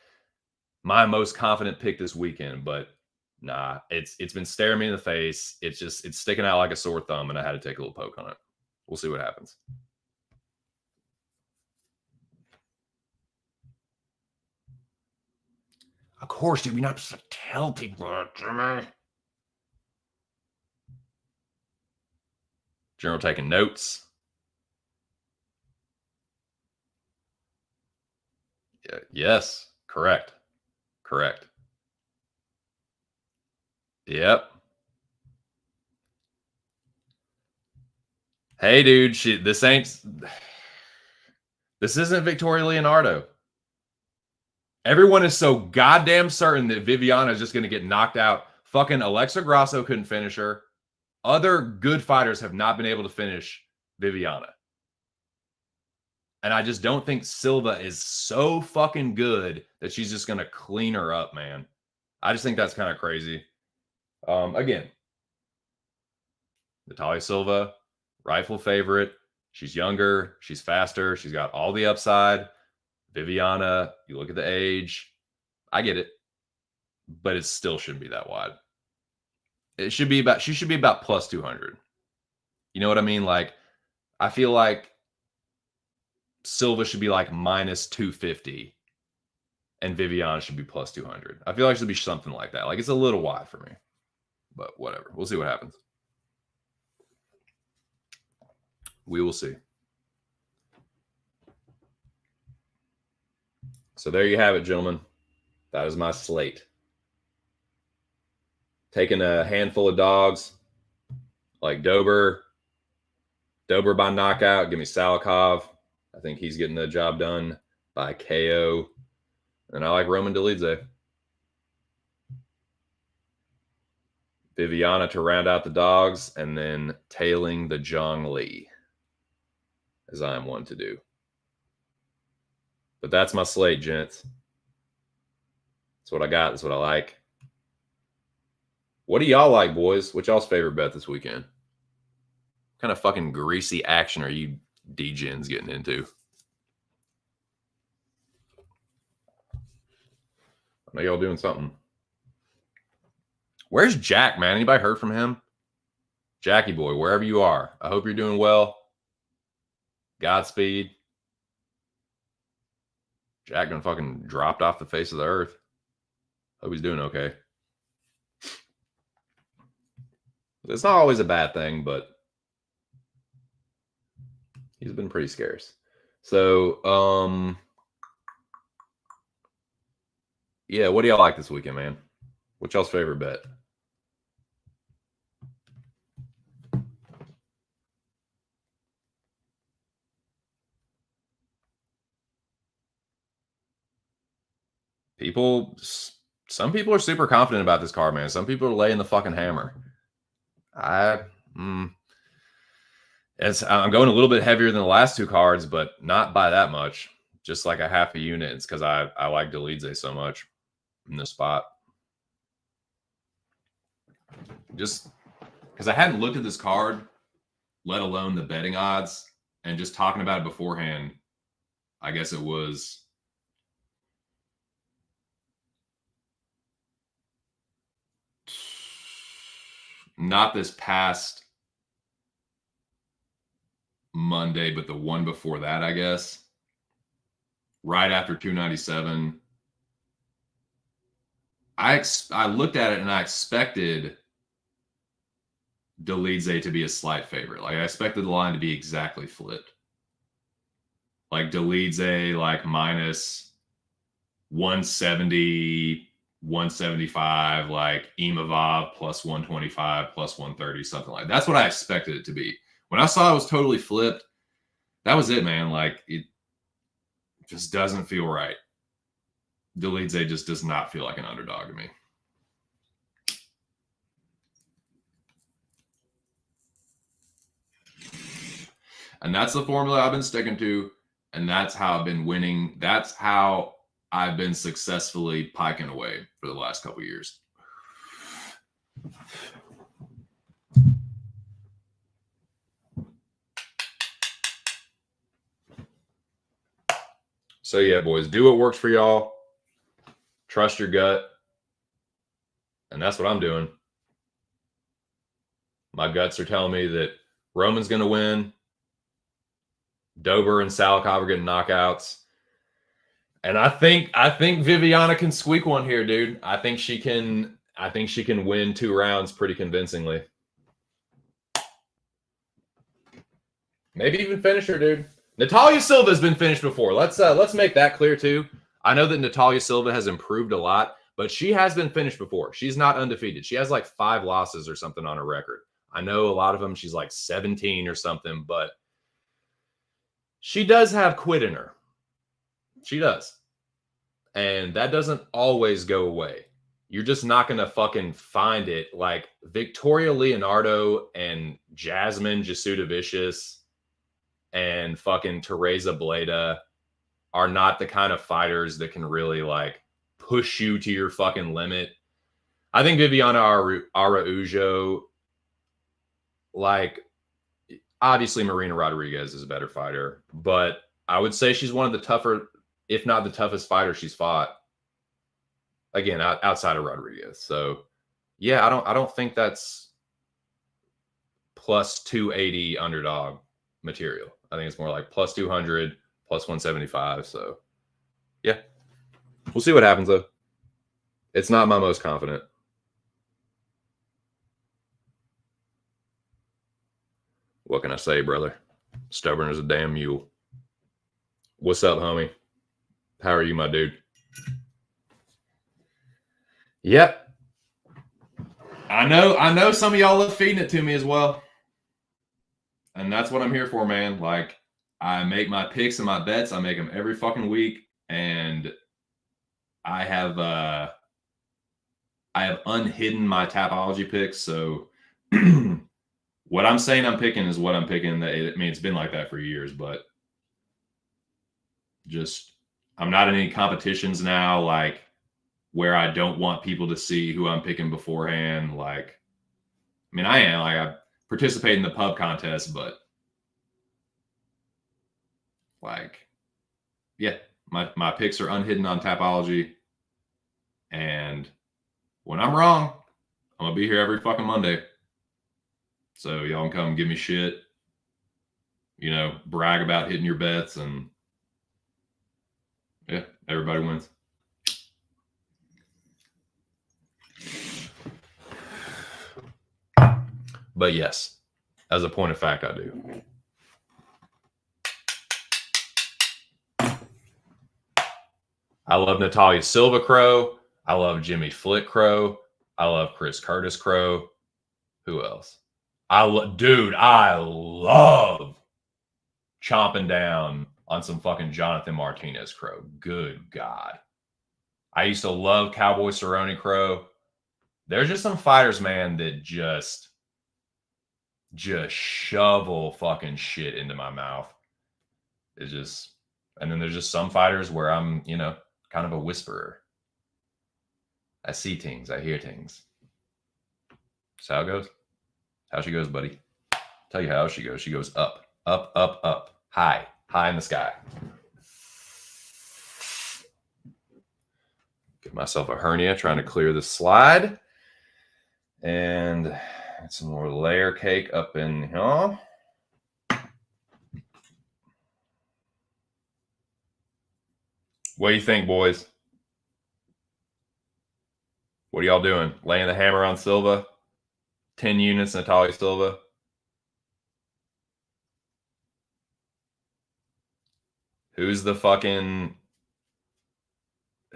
Speaker 1: my most confident pick this weekend, but nah, it's been staring me in the face. It's sticking out like a sore thumb, and I had to take a little poke on it. We'll see what happens. Of course, dude, we're not supposed to tell people that, Jimmy. General taking notes. Yeah, yes, correct. Yep. Hey, dude, this isn't Victoria Leonardo. Everyone is so goddamn certain that Viviana is just going to get knocked out. Fucking Alexa Grasso couldn't finish her. Other good fighters have not been able to finish Viviana. And I just don't think Silva is so fucking good that she's just going to clean her up, man. I just think that's kind of crazy. Again, Natalia Silva, rightful favorite. She's younger. She's faster. She's got all the upside. Viviana, you look at the age. I get it. But it still shouldn't be that wide. She should be about plus 200. You know what I mean? Like, I feel like Silva should be like minus 250 and Viviana should be plus 200. I feel like it should be something like that. Like, it's a little wide for me, but whatever. We'll see what happens. We will see. So there you have it, gentlemen. That is my slate. Taking a handful of dogs like Dober by knockout. Give me Salikov. I think he's getting the job done by KO. And I like Roman Dolidze. Viviana to round out the dogs, and then tailing the Zhang Li, as I am one to do. But that's my slate, gents. That's what I got. That's what I like. What do y'all like, boys? What's y'all's favorite bet this weekend? What kind of fucking greasy action are you D-gens getting into? I know y'all doing something. Where's Jack, man? Anybody heard from him? Jackie boy, wherever you are, I hope you're doing well. Godspeed. Jack done fucking dropped off the face of the earth. Hope he's doing okay. It's not always a bad thing, but he's been pretty scarce. So, yeah, what do y'all like this weekend, man? What's y'all's favorite bet? Some people are super confident about this card, man. Some people are laying the fucking hammer. I'm going a little bit heavier than the last two cards, but not by that much. Just like a half a unit. It's because I like Dolidze so much in this spot. Just because I hadn't looked at this card, let alone the betting odds, and just talking about it beforehand, I guess it was not this past Monday, but the one before that, I guess. Right after 297. I looked at it and I expected Dolidze to be a slight favorite. Like I expected the line to be exactly flipped. Like Dolidze, like minus 170, 175, like Imavov plus 125, plus 130, something like that. That's what I expected it to be. When I saw it was totally flipped, that was it, man. Like it just doesn't feel right. Dolidze just does not feel like an underdog to me. And that's the formula I've been sticking to. And that's how I've been winning. That's how I've been successfully piking away for the last couple of years. So yeah, boys, do what works for y'all. Trust your gut. And that's what I'm doing. My guts are telling me that Roman's going to win. Dober and Salikov are getting knockouts. And I think Viviana can squeak one here, dude. I think she can win 2 rounds pretty convincingly. Maybe even finish her, dude. Natalia Silva has been finished before. Let's make that clear too. I know that Natalia Silva has improved a lot, but she has been finished before. She's not undefeated. She has like 5 losses or something on her record. I know a lot of them she's like 17 or something, but she does have quit in her. She does. And that doesn't always go away. You're just not going to fucking find it. Like Victoria Leonardo and Jasmine Jasudavicius and fucking Teresa Bleda are not the kind of fighters that can really like push you to your fucking limit. I think Viviana Araujo, like obviously Marina Rodriguez is a better fighter, but I would say she's one of the tougher, if not the toughest fighter she's fought. Again, outside of Rodriguez. So yeah, I don't think that's plus 280 underdog material. I think it's more like plus 200, plus 175. So yeah, we'll see what happens though. It's not my most confident. What can I say, brother? Stubborn as a damn mule. What's up, homie? How are you, my dude? Yep. I know some of y'all love feeding it to me as well. And that's what I'm here for, man. Like, I make my picks and my bets. I make them every fucking week. And I have unhidden my Tapology picks. So what I'm saying I'm picking is what I'm picking. I mean, it's been like that for years, but just I'm not in any competitions now, like where I don't want people to see who I'm picking beforehand. Like, I mean, I am. Like, I participate in the pub contest, but like, yeah, my picks are unhidden on Tapology. And when I'm wrong, I'm going to be here every fucking Monday. So y'all can come give me shit, you know, brag about hitting your bets. And yeah, Everybody wins. But yes, as a point of fact, I do. I love Natalia Silva Crow. I love Jimmy Flick Crow. I love Chris Curtis Crow. Who else? I love chomping down on some fucking Jonathan Martinez Crow. Good God. I used to love Cowboy Cerrone Crow. There's just some fighters, man, that just shovel fucking shit into my mouth. It's just, and then there's just some fighters where I'm, kind of a whisperer. I see things, I hear things. That's how it goes. How she goes, buddy. Tell you how she goes. She goes up, up, up, up, high in the sky. Give myself a hernia trying to clear the slide. And some more layer cake up in here. What do you think, boys? What are y'all doing? Laying the hammer on Silva? 10 units, Natalia Silva? Who's going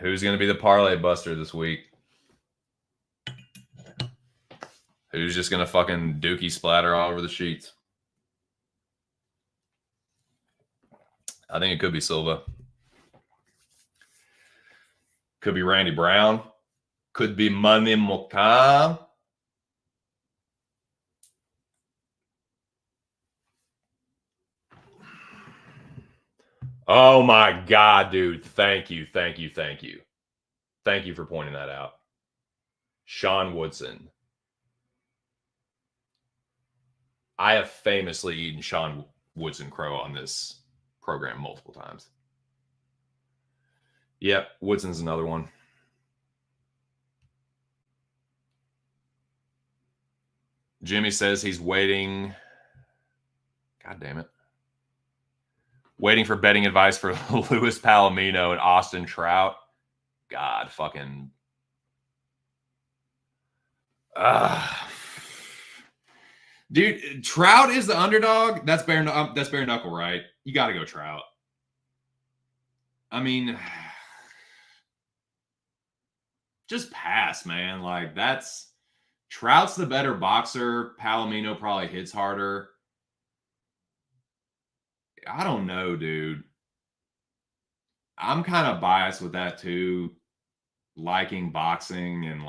Speaker 1: to be the parlay buster this week? Who's just going to fucking dookie splatter all over the sheets? I think it could be Silva. Could be Randy Brown. Could be Manny Mokhtar. Oh my God, dude. Thank you. Thank you for pointing that out. Sean Woodson. I have famously eaten Sean Woodson Crow on this program multiple times. Yep, Woodson's another one. Jimmy says he's waiting. God damn it. Waiting for betting advice for Louis Palomino and Austin Trout. God, fucking. Dude, Trout is the underdog. That's bare knuckle, right? You got to go Trout. I mean, just pass, man. Like, Trout's the better boxer. Palomino probably hits harder. I don't know, dude. I'm kind of biased with that too. Liking boxing and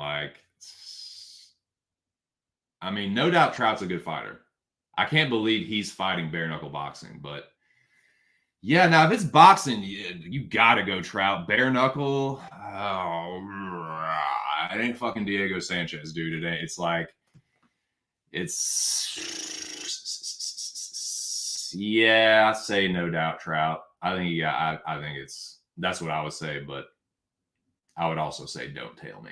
Speaker 1: I mean, no doubt Trout's a good fighter. I can't believe he's fighting bare knuckle boxing, but yeah, now if it's boxing, you gotta go Trout. Bare knuckle, it ain't fucking Diego Sanchez, dude. It ain't. Yeah, I say no doubt Trout. I think that's what I would say, but I would also say don't tail me.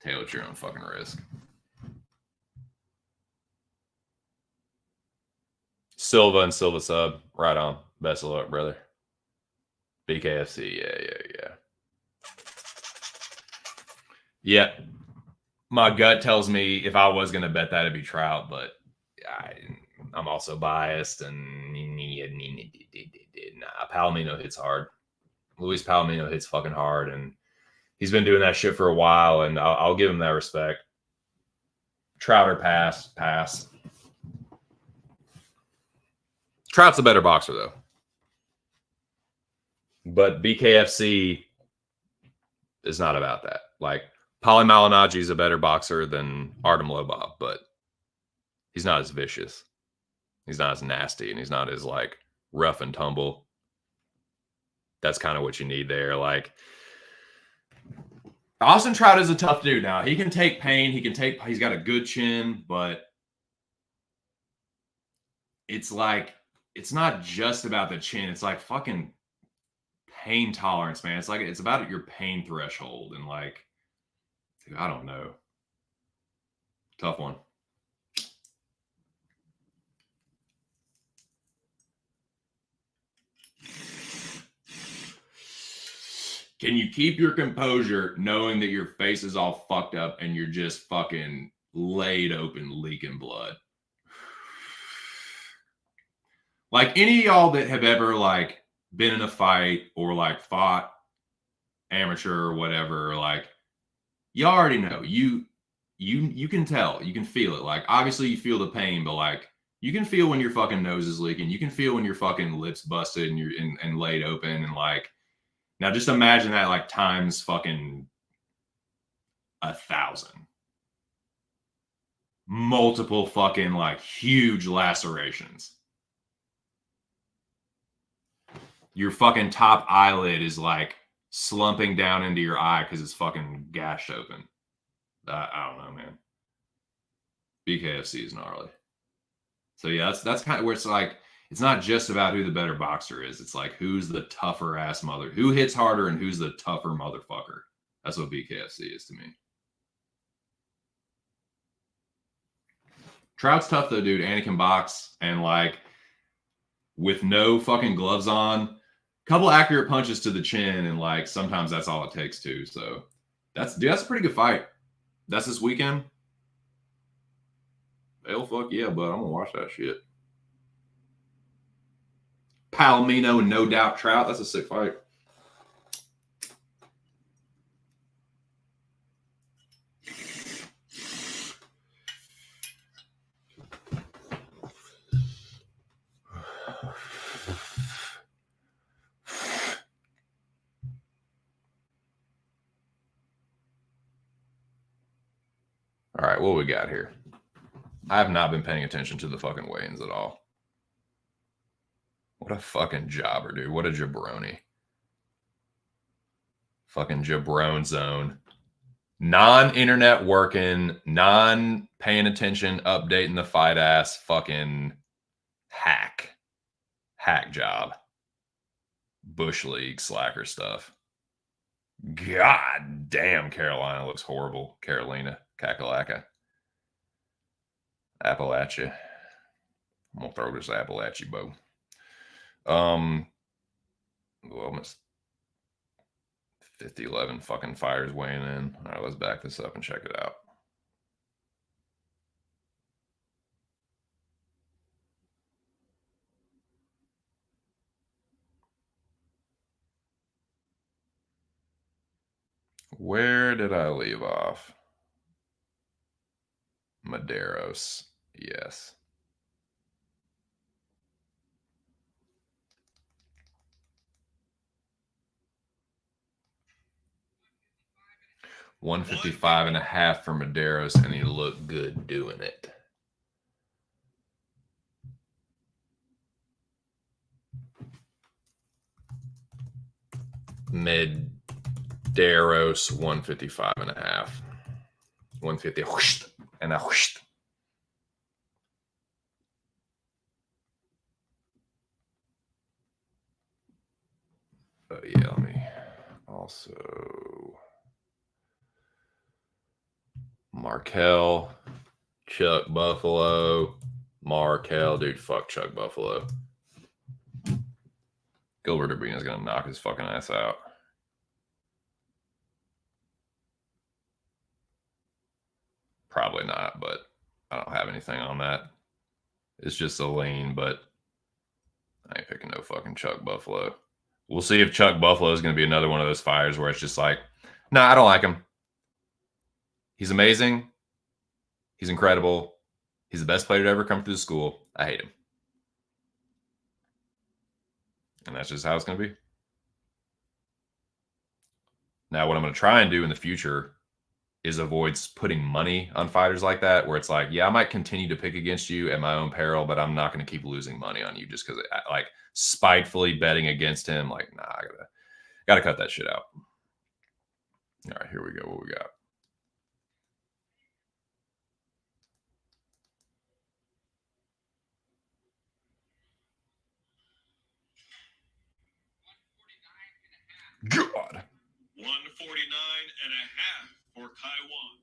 Speaker 1: Tail at your own fucking risk. Silva and Silva sub. Right on. Best of luck, brother. BKFC. Yeah. Yeah. My gut tells me if I was going to bet that, it'd be Trout, but I'm also biased, and Palomino hits hard. Luis Palomino hits fucking hard, and he's been doing that shit for a while, and I'll give him that respect. Trout or pass. Trout's a better boxer, though. But BKFC is not about that. Like, Paulie Malignaggi is a better boxer than Artem Lobov, but he's not as vicious. He's not as nasty, and he's not as, rough and tumble. That's kind of what you need there. Austin Trout is a tough dude now. He can take pain. He's got a good chin, but it's not just about the chin. It's fucking pain tolerance, man. It's about your pain threshold. And dude, I don't know. Tough one. Can you keep your composure knowing that your face is all fucked up and you're just fucking laid open, leaking blood? Like any of y'all that have ever like been in a fight or like fought amateur or whatever, like you already know. You can tell, you can feel it. Like obviously you feel the pain, but like you can feel when your fucking nose is leaking. You can feel when your fucking lips busted and you're and laid open and like. Now just imagine that like times fucking 1,000. Multiple fucking like huge lacerations. Your fucking top eyelid is like slumping down into your eye because it's fucking gashed open. I don't know, man. BKFC is gnarly. So yeah, that's kind of where it's like, it's not just about who the better boxer is. It's like who's the tougher ass who hits harder and who's the tougher motherfucker. That's what BKFC is to me. Trout's tough though, dude. And he can box, and like with no fucking gloves on, couple accurate punches to the chin, and like sometimes that's all it takes too. So that's a pretty good fight. That's this weekend. Hell fuck yeah, bud. I'm gonna watch that shit. Palomino and No Doubt Trout. That's a sick fight. All right, what we got here? I have not been paying attention to the fucking weigh-ins at all. What a fucking jobber, dude. What a jabroni. Fucking jabron zone. Non-internet working, non-paying attention, updating the fight ass fucking hack. Hack job. Bush League slacker stuff. God damn, Carolina looks horrible. Carolina, Kakalaka. Appalachia. I'm gonna throw this apple at you, Bo. Well, almost 50-11 fucking fires weighing in. All right, let's back this up and check it out. Where did I leave off? Medeiros, yes. $155.5 for Medeiros, and he looked good doing it. Medeiros 155.5. 150 whoosh, and a whoosh. Oh yeah, let me also Markel, Chuck Buffalo, Markel, dude, fuck Chuck Buffalo. Gilbert Urbina's gonna knock his fucking ass out. Probably not, but I don't have anything on that. It's just a lean, but I ain't picking no fucking Chuck Buffalo. We'll see if Chuck Buffalo is going to be another one of those fires where it's just like, nah, I don't like him. He's amazing. He's incredible. He's the best player to ever come through the school. I hate him. And that's just how it's going to be. Now, what I'm going to try and do in the future is avoid putting money on fighters like that, where it's like, yeah, I might continue to pick against you at my own peril, but I'm not going to keep losing money on you just because, like, spitefully betting against him. Like, nah, I gotta cut that shit out. All right, here we go. What we got? God.
Speaker 2: 149.5 for Kaiwan.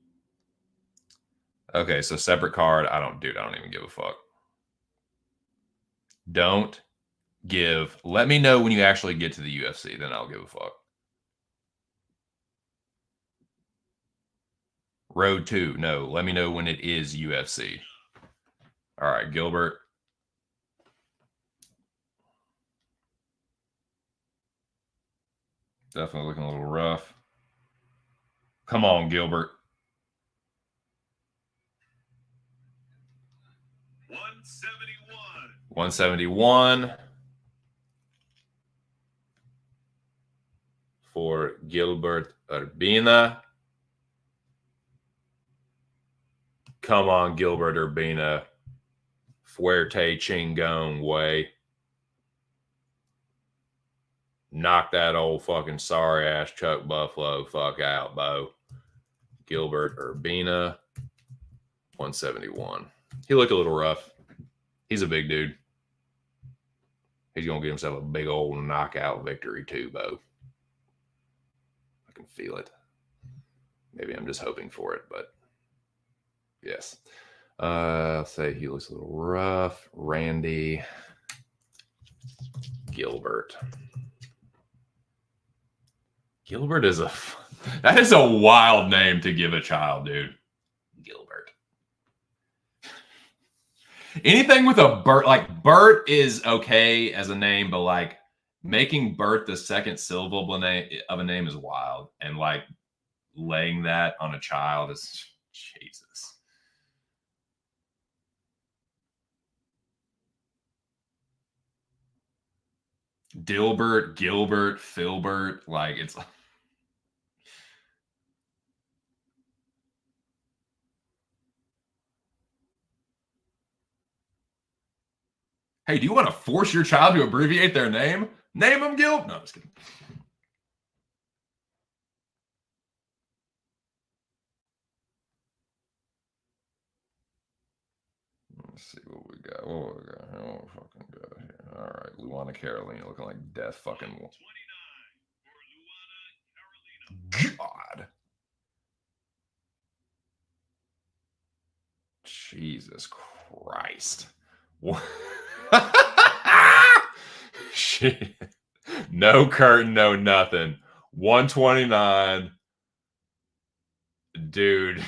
Speaker 1: Okay, so separate card. I don't even give a fuck. Let me know when you actually get to the UFC, then I'll give a fuck. Road 2. No, let me know when it is UFC. All right, Gilbert. Definitely looking a little rough. Come on, Gilbert.
Speaker 2: 171.
Speaker 1: 171 for Gilbert Urbina. Come on, Gilbert Urbina. Fuerte Chingon way. Knock that old fucking sorry ass Chuck Buffalo fuck out, Bo. Gilbert Urbina, 171. He looked a little rough. He's a big dude. He's going to get himself a big old knockout victory too, Bo. I can feel it. Maybe I'm just hoping for it, but yes. I'll say he looks a little rough. Randy Gilbert. Gilbert is that is a wild name to give a child, dude. Gilbert. Anything with a Bert, like Bert is okay as a name, but like making Bert the second syllable of a name is wild. And like laying that on a child is Jesus. Dilbert, Gilbert, Filbert, like it's hey, do you want to force your child to abbreviate their name? Name them Gil. No, I'm just kidding. Let's see what we got. What we got? What we fucking got here? All right, Luana Carolina looking like death fucking.
Speaker 2: 29 for Luana Carolina.
Speaker 1: God. Jesus Christ. Shit. No curtain, no nothing. 129. Dude.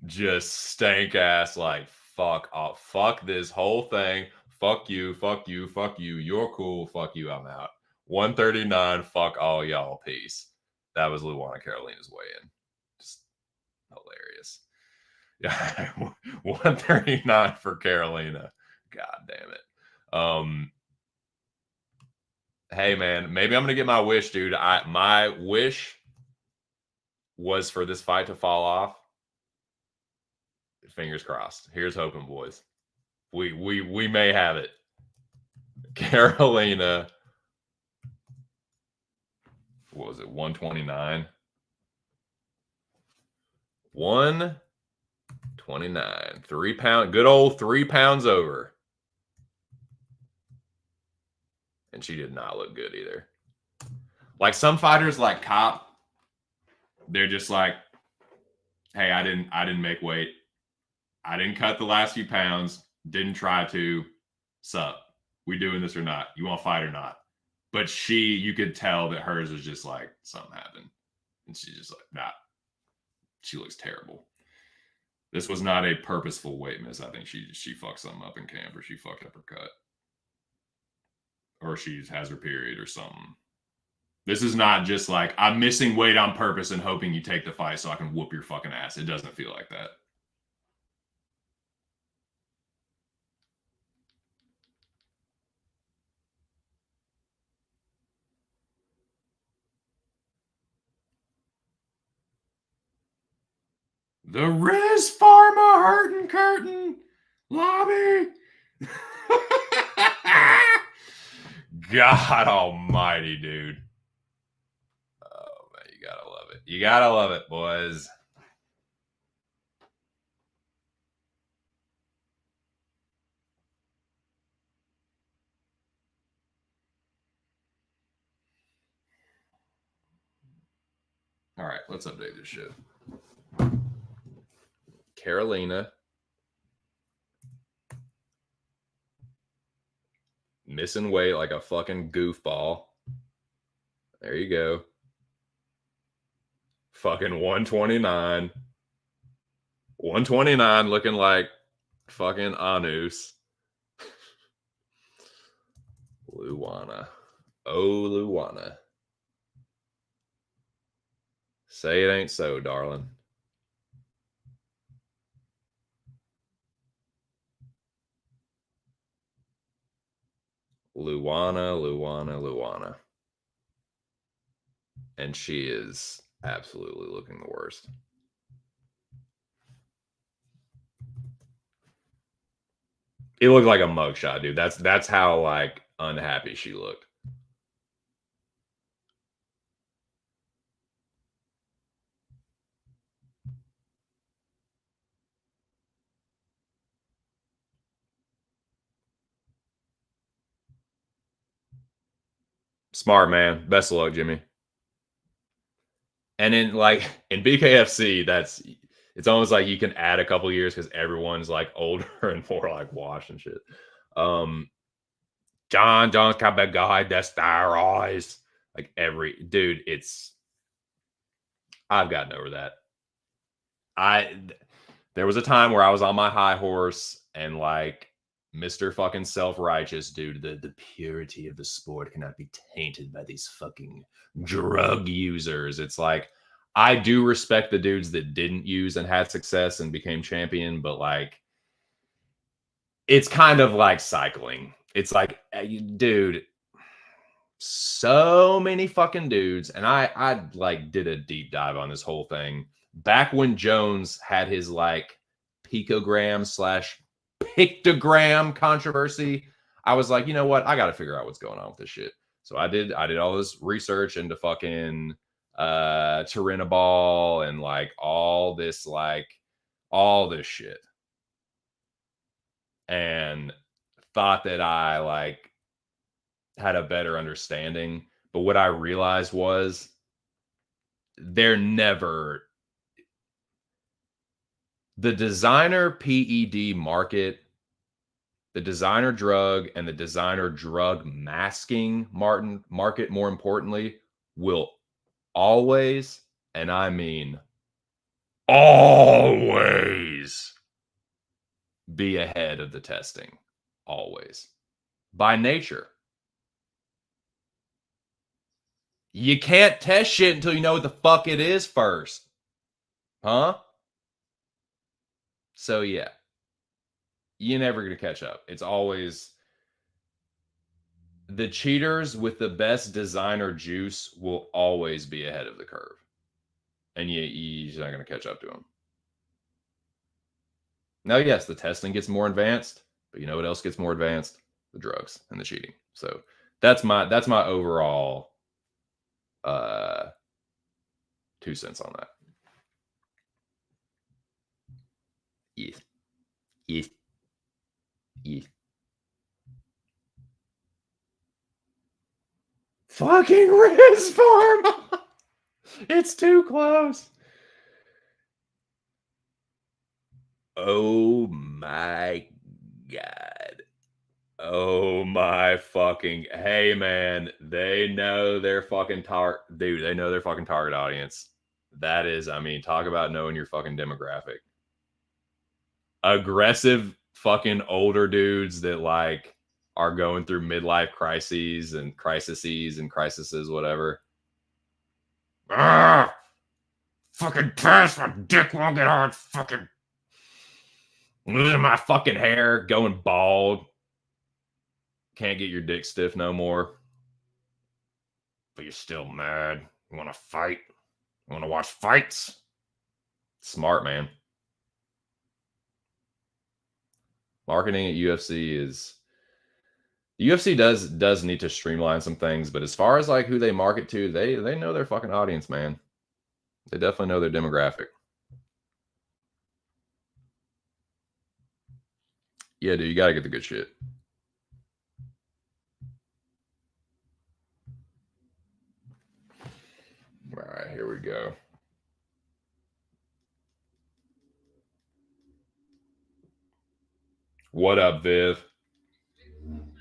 Speaker 1: Just stank ass like fuck off. Fuck this whole thing. Fuck you. Fuck you. Fuck you. You're cool. Fuck you. I'm out. 139. Fuck all y'all. Peace. That was Luana Carolina's way in. Just hilarious. Yeah, 139 for Carolina. God damn it. Hey man, maybe I'm gonna get my wish, dude. My wish was for this fight to fall off. Fingers crossed. Here's hoping, boys. We may have it. Carolina. What was it? 129. 129. 3 pound. Good old 3 pounds over. And she did not look good either. Like some fighters like Cop, they're just like, hey, I didn't make weight. I didn't cut the last few pounds. Didn't try to. Sup? We doing this or not? You want to fight or not? But you could tell that hers was just like something happened, and she's just like, nah. She looks terrible. This was not a purposeful weight miss. I think she fucked something up in camp, or she fucked up her cut, or she has her period or something. This is not just like I'm missing weight on purpose and hoping you take the fight so I can whoop your fucking ass. It doesn't feel like that. The Riz Pharma Hurtin' Curtain Lobby. God almighty, dude. Oh, man, you gotta love it. You gotta love it, boys. All right, let's update this shit. Carolina missing weight like a fucking goofball. There you go. Fucking 129. 129 looking like fucking Anus. Luana. Oh, Luana. Say it ain't so, darling. Luana. And she is absolutely looking the worst. It looked like a mugshot, dude. That's how like unhappy she looked. Smart, man. Best of luck, Jimmy. And in BKFC, it's almost like you can add a couple years because everyone's like older and more like washed and shit. John's got that guy, that's their eyes. Like every dude, I've gotten over that. There was a time where I was on my high horse and like Mr. fucking self-righteous, dude, the purity of the sport cannot be tainted by these fucking drug users. It's like I do respect the dudes that didn't use and had success and became champion, but like it's kind of like cycling. It's like, dude, so many fucking dudes, and I like did a deep dive on this whole thing back when Jones had his like picogram / pictogram controversy. I was like, you know what? I got to figure out what's going on with this shit. So I did all this research into fucking Turinabol and like all this shit, and thought that I like had a better understanding. But what I realized was they're never the designer PED market, the designer drug and the designer drug masking market, more importantly, will always, and I mean always, be ahead of the testing. Always. By nature. You can't test shit until you know what the fuck it is first. Huh? So yeah. You're never going to catch up. It's always the cheaters with the best designer juice will always be ahead of the curve. And you're not going to catch up to them. Now, yes, the testing gets more advanced, but you know what else gets more advanced? The drugs and the cheating. So that's my overall 2 cents on that. Yes. Fucking Riz Pharma. It's too close. Oh my God. Oh my fucking, hey man, they know their fucking dude, they know their fucking target audience. That is, I mean, talk about knowing your fucking demographic. Aggressive fucking older dudes that like are going through midlife crises, whatever. Fucking piss, my dick won't get hard. Fucking losing my fucking hair, going bald. Can't get your dick stiff no more. But you're still mad. You want to fight? You want to watch fights? Smart, man. Marketing at UFC is... The UFC does need to streamline some things, but as far as like who they market to, they know their fucking audience, man. They definitely know their demographic. Yeah, dude, you got to get the good shit. All right, here we go. What up, Viv?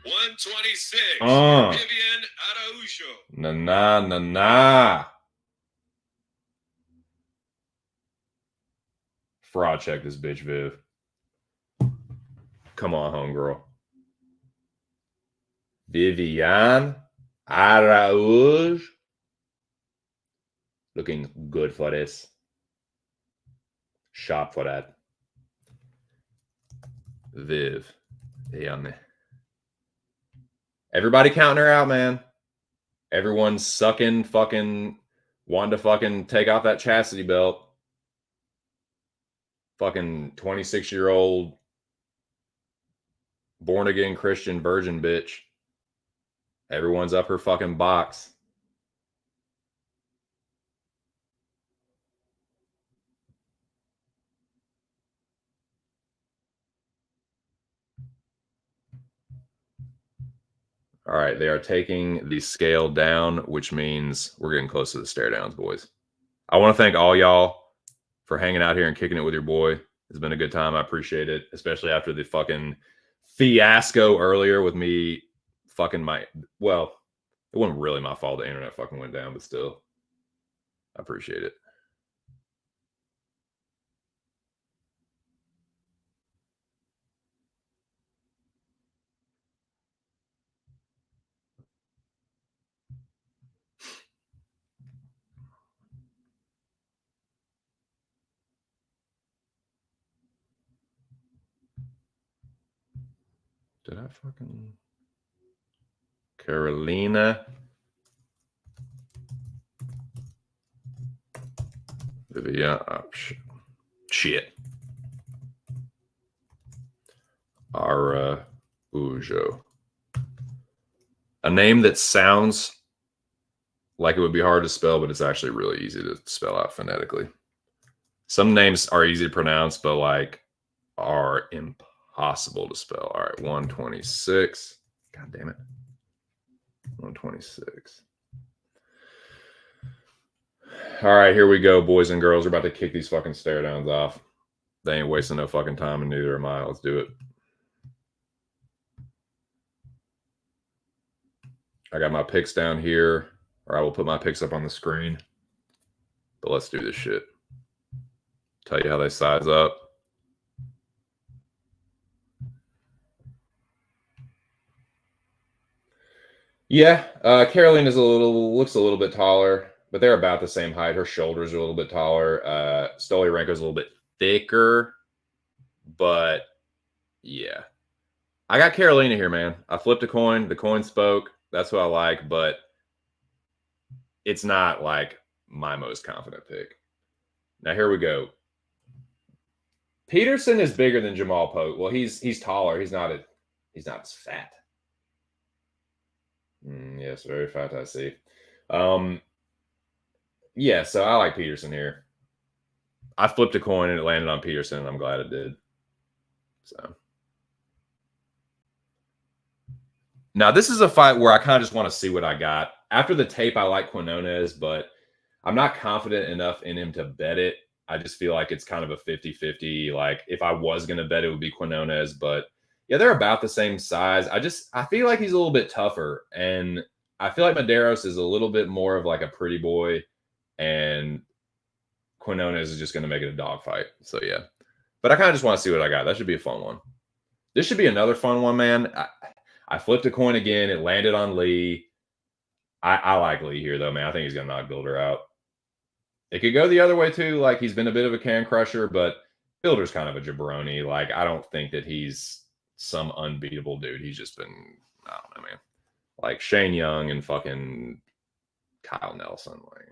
Speaker 2: 126. Vivian Araujo.
Speaker 1: Nah. fraud check this bitch, Viv. Come on, homegirl. Viviane Araújo. Looking good for this. Shop for that. Viv. Everybody counting her out, man. Everyone's sucking fucking wanting to fucking take off that chastity belt. Fucking 26-year-old born again Christian virgin bitch. Everyone's up her fucking box. All right, they are taking the scale down, which means we're getting close to the stare downs, boys. I want to thank all y'all for hanging out here and kicking it with your boy. It's been a good time. I appreciate it, especially after the fucking fiasco earlier with me fucking well, it wasn't really my fault the internet fucking went down, but still, I appreciate it. Did I fucking... Carolina Viviane. Oh, shit. Araujo. A name that sounds like it would be hard to spell, but it's actually really easy to spell out phonetically. Some names are easy to pronounce, but like are impossible to spell. All right, 126. God damn it. 126. All right, here we go, boys and girls. We're about to kick these fucking stare downs off. They ain't wasting no fucking time, and neither am I. Let's do it. I got my picks down here, or I will put my picks up on the screen. But let's do this shit. Tell you how they size up. Yeah, Caroline is looks a little bit taller, but they're about the same height. Her shoulders are a little bit taller. Stoliarenko's a little bit thicker, but yeah. I got Carolina here, man. I flipped a coin. The coin spoke. That's what I like, but it's not like my most confident pick. Now here we go. Peterson is bigger than Jamal Pope. Well, he's taller. He's not as fat. Yes, very fat, I see. Yeah, so I like Peterson here. I flipped a coin and it landed on Peterson, and I'm glad it did. So now this is a fight where I kind of just want to see what I got. After the tape, I like Quinones, but I'm not confident enough in him to bet it. I just feel like it's kind of a 50-50. Like if I was going to bet, it would be Quinones, but yeah, they're about the same size. I feel like he's a little bit tougher, and I feel like Medeiros is a little bit more of like a pretty boy, and Quinones is just going to make it a dogfight. So yeah, but I kind of just want to see what I got. That should be a fun one. This should be another fun one, man. I flipped a coin again. It landed on Lee. I like Lee here, though, man. I think he's going to knock Bilder out. It could go the other way, too. Like, he's been a bit of a can crusher, but Bilder's kind of a jabroni. Like, I don't think that he's some unbeatable dude. He's just been, I don't know, man. Like, Shane Young and fucking Kyle Nelson. Like,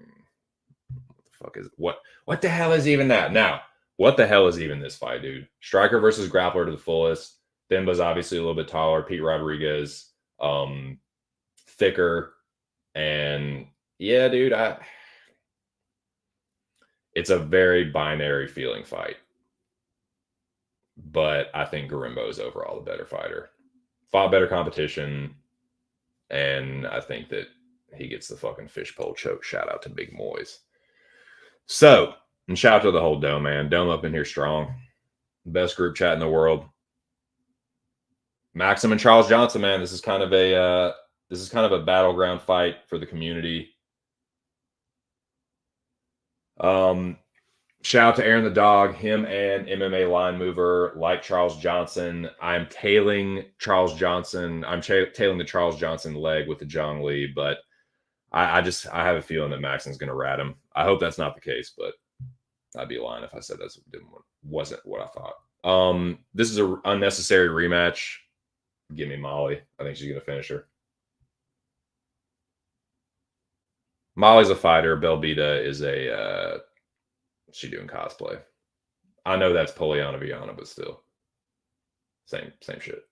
Speaker 1: what the fuck is... What the hell is even that? Now, what the hell is even this fight, dude? Striker versus grappler to the fullest. Themba's obviously a little bit taller. Pete Rodriguez, thicker. And yeah, dude, it's a very binary feeling fight. But I think Garimbo is overall the better fighter. Fought better competition. And I think that he gets the fucking fishpole choke. Shout out to Big Moise. So, and shout out to the whole Dome, man. Dome up in here strong. Best group chat in the world. Maxim and Charles Johnson, man. This is kind of a battleground fight for the community. Shout out to Aaron the Dog, him and MMA line mover like Charles Johnson. I'm tailing Charles Johnson. I'm tailing the Charles Johnson leg with the Zhang Li, but I have a feeling that Maxon's going to rat him. I hope that's not the case, but I'd be lying if I said that wasn't what I thought. This is an unnecessary rematch. Give me Molly. I think she's going to finish her. Molly's a fighter. Belbita is a she doing cosplay. I know that's Poliana Viana, but still. Same shit.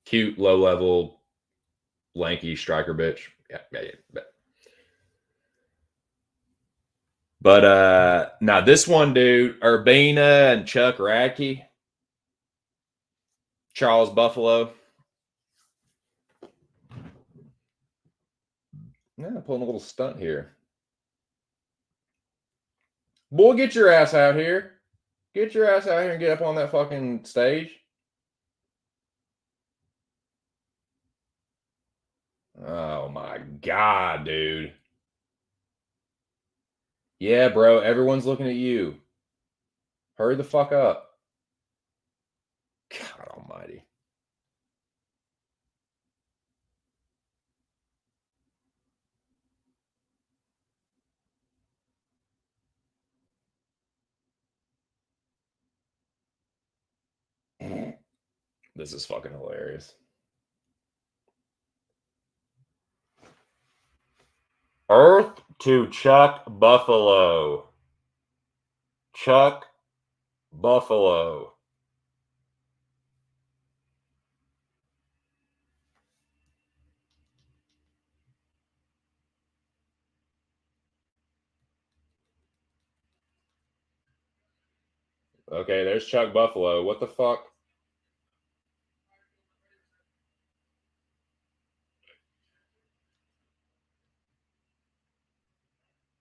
Speaker 1: Cute, low level, lanky striker bitch. Yeah. But now this one, dude, Urbina and Chuck Radke. Charles Buffalo. Yeah, pulling a little stunt here. Boy, get your ass out here. Get your ass out here and get up on that fucking stage. Oh my God, dude. Yeah, bro, everyone's looking at you. Hurry the fuck up. God almighty. This is fucking hilarious. Earth to Chuck Buffalo. Chuck Buffalo. Okay, there's Chuck Buffalo. What the fuck?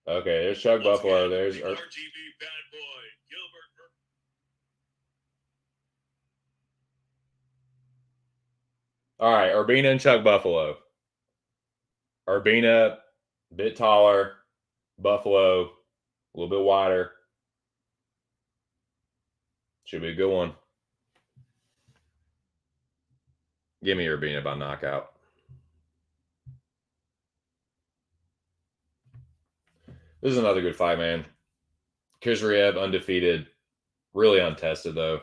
Speaker 1: Okay, there's Chuck Buffalo. There's
Speaker 2: RGB bad boy, Gilbert.
Speaker 1: All right, Urbina and Chuck Buffalo. Urbina, a bit taller. Buffalo, a little bit wider. Should be a good one. Give me Urbina by knockout. This is another good fight, man. Khizriev undefeated. Really untested, though.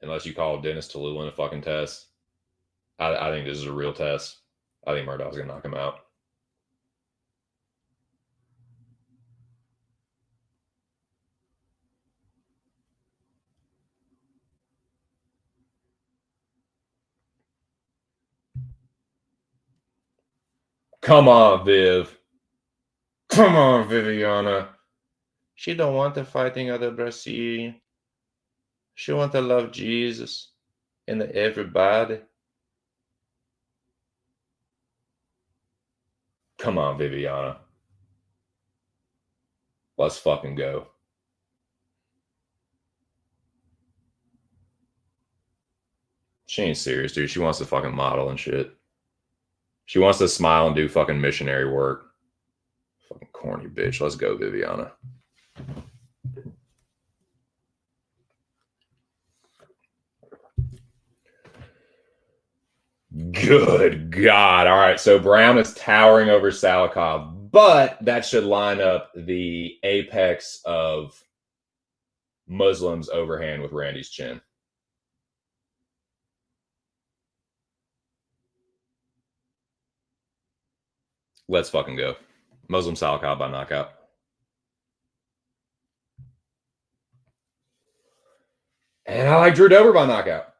Speaker 1: Unless you call Dennis Tallulah a fucking test. I think this is a real test. I think Murdaugh's going to knock him out. Come on, Viv. Come on, Viviana. She don't want the fighting of the Brazilian. She want to love Jesus and everybody. Come on, Viviana. Let's fucking go. She ain't serious, dude. She wants to fucking model and shit. She wants to smile and do fucking missionary work. Fucking corny bitch. Let's go, Viviana. Good God. All right. So Brown is towering over Salikov, but that should line up the apex of Muslim's overhand with Randy's chin. Let's fucking go. Muslim Salikov by knockout. And I like Drew Dober by knockout.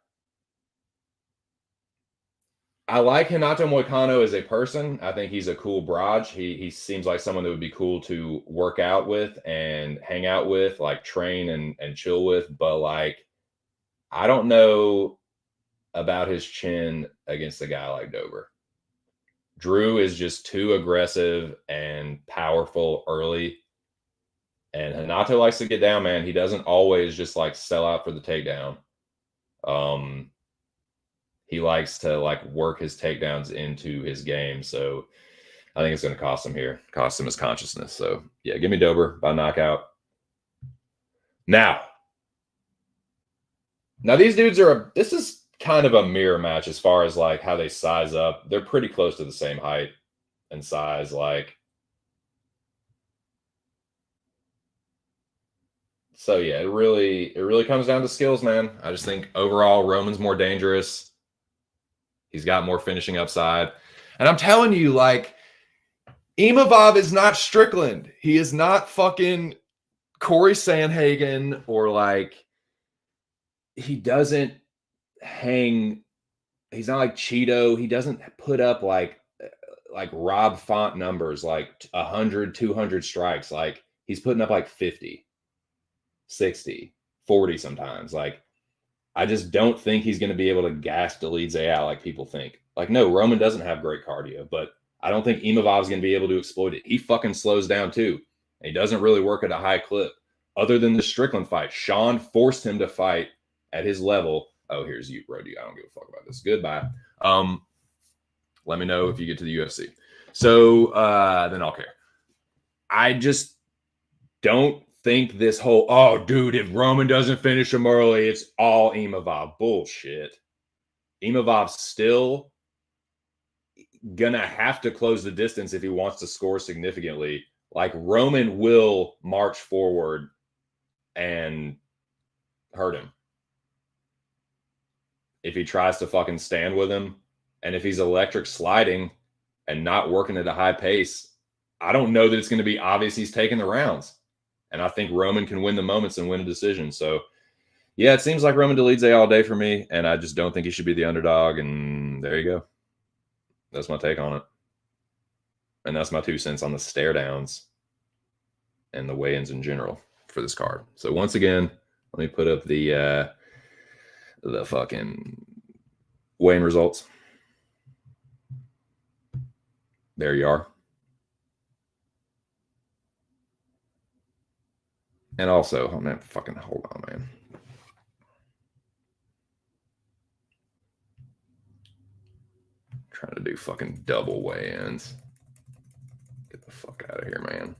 Speaker 1: I like Renato Moicano as a person. I think he's a cool braj. He seems like someone that would be cool to work out with and hang out with, like train and chill with. But like, I don't know about his chin against a guy like Dober. Drew is just too aggressive and powerful early. And Renato likes to get down, man. He doesn't always just like sell out for the takedown. He likes to like work his takedowns into his game. So I think it's going to cost him here, cost him his consciousness. So yeah, give me Dober by knockout. Now these dudes this is kind of a mirror match as far as like how they size up. They're pretty close to the same height and size. Like, so yeah, it really comes down to skills, man. I just think overall Roman's more dangerous. He's got more finishing upside. And I'm telling you, like, Imavov is not Strickland. He is not fucking Corey Sandhagen, or like, he doesn't hang. He's not like Cheeto. He doesn't put up like Rob Font numbers, like 100, 200 strikes. Like, he's putting up like 50, 60, 40 sometimes. Like, I just don't think he's going to be able to gas Dolidze out like people think. Like, no, Roman doesn't have great cardio, but I don't think Imavov's going to be able to exploit it. He fucking slows down too. And he doesn't really work at a high clip. Other than the Strickland fight, Sean forced him to fight at his level. Oh, here's you, Brody. I don't give a fuck about this. Goodbye. Let me know if you get to the UFC. So then I'll care. I just don't think this whole, oh, dude, if Roman doesn't finish him early, it's all Imavov. Bullshit. Imavov's still gonna have to close the distance if he wants to score significantly. Like, Roman will march forward and hurt him if he tries to fucking stand with him. And if he's electric sliding and not working at a high pace, I don't know that it's going to be obvious he's taking the rounds. And I think Roman can win the moments and win a decision. So, yeah, it seems like Roman Dolidze all day for me, and I just don't think he should be the underdog. And there you go. That's my take on it. And that's my 2 cents on the stare downs and the weigh-ins in general for this card. So once again, let me put up the fucking weigh-in results. There you are. And also, oh man, fucking hold on, man. Trying to do fucking double weigh-ins. Get the fuck out of here, man.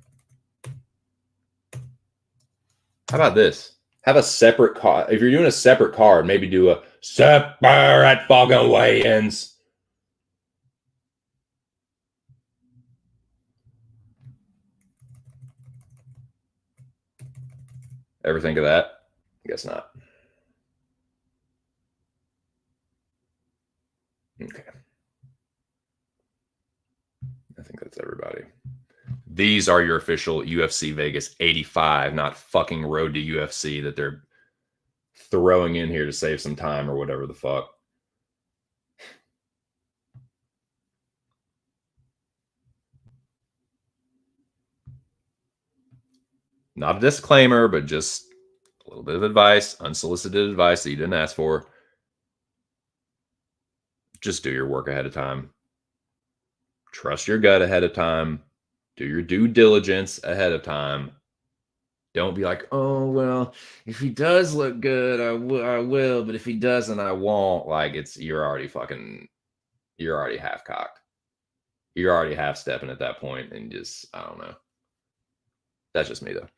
Speaker 1: How about this? Have a separate card. If you're doing a separate card, maybe do a separate fucking weigh-ins. Ever think of that? I guess not. Okay. I think that's everybody. These are your official UFC Vegas 85, not fucking Road to UFC that they're throwing in here to save some time or whatever the fuck. Not a disclaimer, but just a little bit of advice, unsolicited advice that you didn't ask for. Just do your work ahead of time. Trust your gut ahead of time. Do your due diligence ahead of time. Don't be like, oh, well, if he does look good, I will. But if he doesn't, I won't. Like, you're already half cocked. You're already half stepping at that point, and just, I don't know. That's just me, though.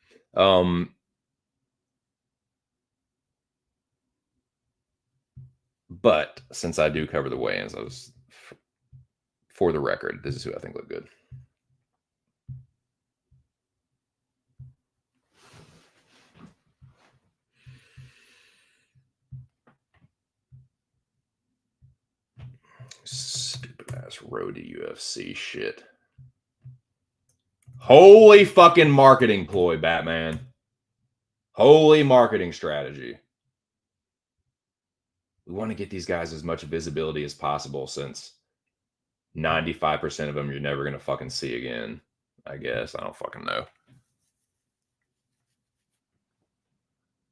Speaker 1: But since I do cover the weigh-ins, for the record, this is who I think look good. Stupid ass Road to UFC shit. Holy fucking marketing ploy, Batman. Holy marketing strategy. We want to get these guys as much visibility as possible, since 95% of them you're never going to fucking see again. I guess. I don't fucking know.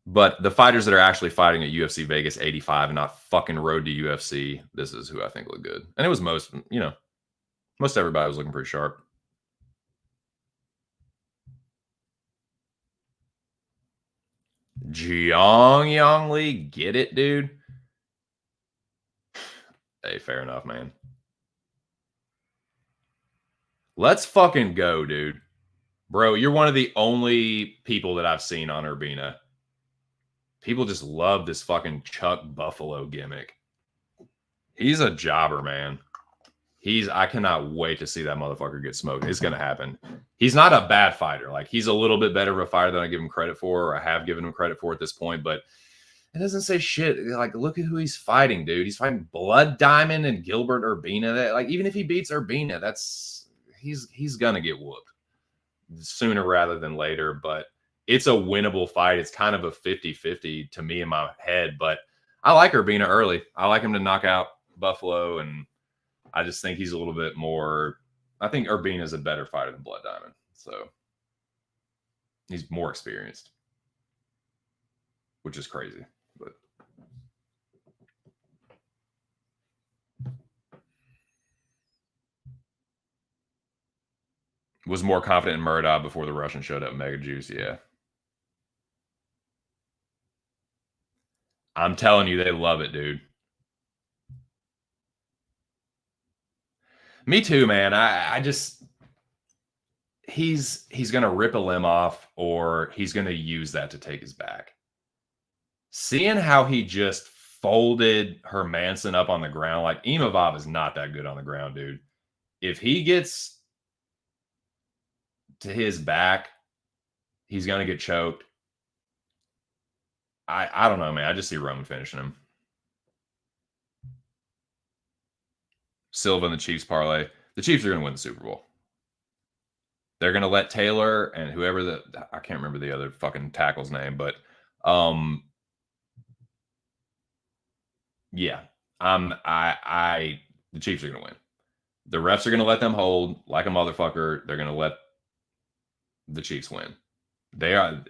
Speaker 1: But the fighters that are actually fighting at UFC Vegas 85 and not fucking Road to UFC, this is who I think look good. And it was most everybody was looking pretty sharp. Jiang Yang Lee, get it, dude? Hey, fair enough, man. Let's fucking go, dude. Bro, you're one of the only people that I've seen on Urbina. People just love this fucking Chuck Buffalo gimmick. He's a jobber, man. I cannot wait to see that motherfucker get smoked. It's gonna happen. He's not a bad fighter. Like, he's a little bit better of a fighter than I give him credit for, or I have given him credit for at this point, but it doesn't say shit. Like, look at who he's fighting, dude. He's fighting Blood Diamond and Gilbert Urbina. That, like, even if he beats Urbina, he's gonna get whooped sooner rather than later. But it's a winnable fight. It's kind of a 50-50 to me in my head, but I like Urbina early. I like him to knock out Buffalo, and I just think he's a little bit more. I think Urbina is a better fighter than Blood Diamond, so he's more experienced, which is crazy. But was more confident in Murdoch before the Russian showed up. Mega Juice, yeah. I'm telling you, they love it, dude. Me too, man. I just he's gonna rip a limb off, or he's gonna use that to take his back. Seeing how he just folded Hermanson up on the ground, like, Imavov is not that good on the ground, dude. If he gets to his back, he's gonna get choked. I don't know, man. I just see Roman finishing him. Silva and the Chiefs parlay. The Chiefs are gonna win the Super Bowl. They're gonna let Taylor and whoever I can't remember the other fucking tackle's name, but yeah, the Chiefs are gonna win. The refs are gonna let them hold like a motherfucker. They're gonna let the Chiefs win. They are.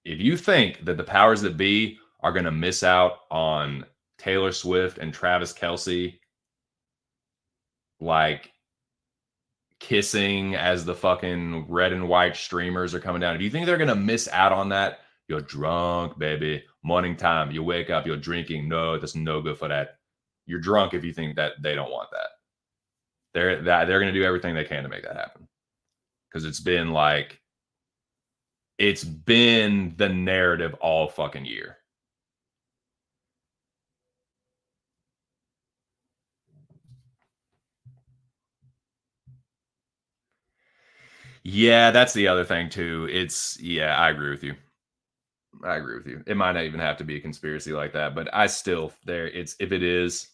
Speaker 1: If you think that the powers that be are gonna miss out on Taylor Swift and Travis Kelce, like, kissing as the fucking red and white streamers are coming down, if you think they're gonna miss out on that, you're drunk, baby. Morning time, you wake up, you're drinking. No, that's no good for that. You're drunk if you think that they don't want that. They're going to do everything they can to make that happen, because it's been the narrative all fucking year. Yeah, that's the other thing too. I agree with you. It might not even have to be a conspiracy like that, but if it is,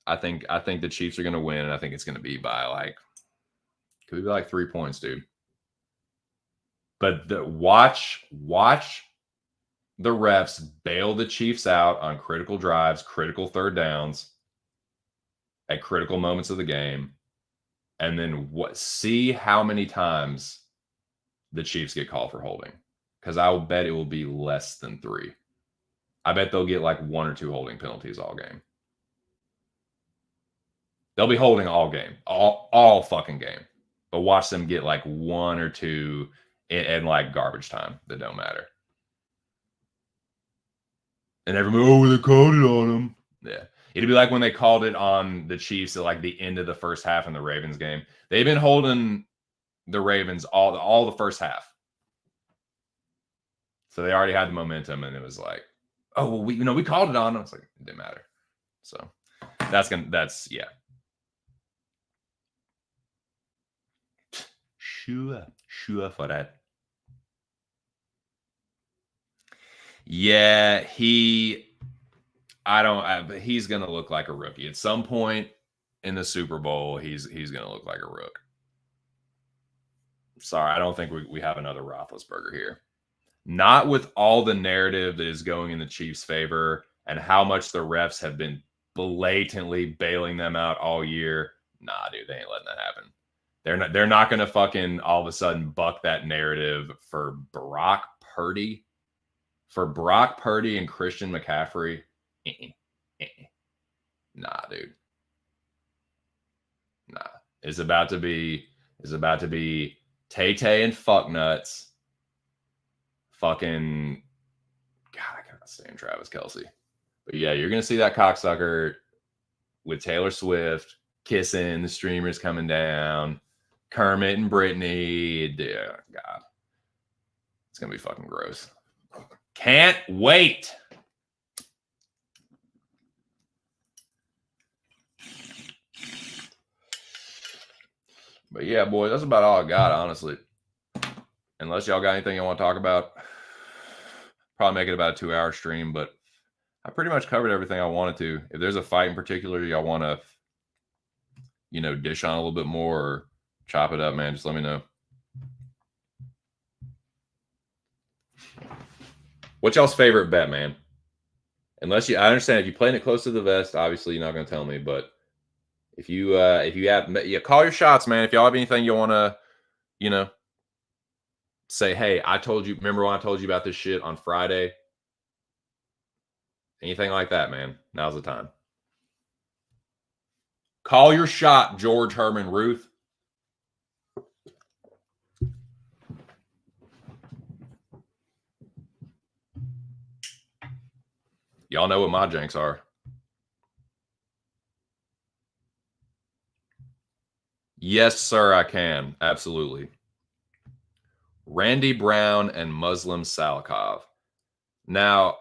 Speaker 1: I think the Chiefs are going to win, and I think it's going to be by could be like 3 points, dude. But watch the refs bail the Chiefs out on critical drives, critical third downs, at critical moments of the game, and then see how many times the Chiefs get called for holding. Because I will bet it will be less than 3. I bet they'll get like 1 or 2 holding penalties all game. They'll be holding all game, all fucking game. But watch them get like 1 or 2 in like garbage time that don't matter. And everyone, they called it on them. Yeah. It'd be like when they called it on the Chiefs at like the end of the first half in the Ravens game. They've been holding the Ravens all the first half. So they already had the momentum, and it was like, oh, well, we called it on them. It's like, it didn't matter. So yeah. Sure for that. Yeah, he's going to look like a rookie. At some point in the Super Bowl, he's going to look like a rook. Sorry, I don't think we have another Roethlisberger here. Not with all the narrative that is going in the Chiefs' favor and how much the refs have been blatantly bailing them out all year. Nah, dude, they ain't letting that happen. They're not going to fucking all of a sudden buck that narrative for Brock Purdy. For Brock Purdy and Christian McCaffrey. Nah, dude. Nah. It's about to be Tay-Tay and fucknuts. Fucking God, I cannot stand Travis Kelce. But yeah, you're gonna see that cocksucker with Taylor Swift kissing, the streamers coming down. Kermit and Brittany. Dear God. It's going to be fucking gross. Can't wait. But yeah, boys, that's about all I got, honestly. Unless y'all got anything you want to talk about, probably make it about a 2-hour stream, but I pretty much covered everything I wanted to. If there's a fight in particular y'all want to, you know, dish on a little bit more or chop it up, man, just let me know. What's y'all's favorite bet, man? Unless I understand if you're playing it close to the vest, obviously you're not going to tell me, but if you have, call your shots, man. If y'all have anything you want to, you know, say, hey, I told you, remember when I told you about this shit on Friday? Anything like that, man. Now's the time. Call your shot, George Herman Ruth. Y'all know what my janks are. Yes, sir, I can. Absolutely. Randy Brown and Muslim Salikhov. Now,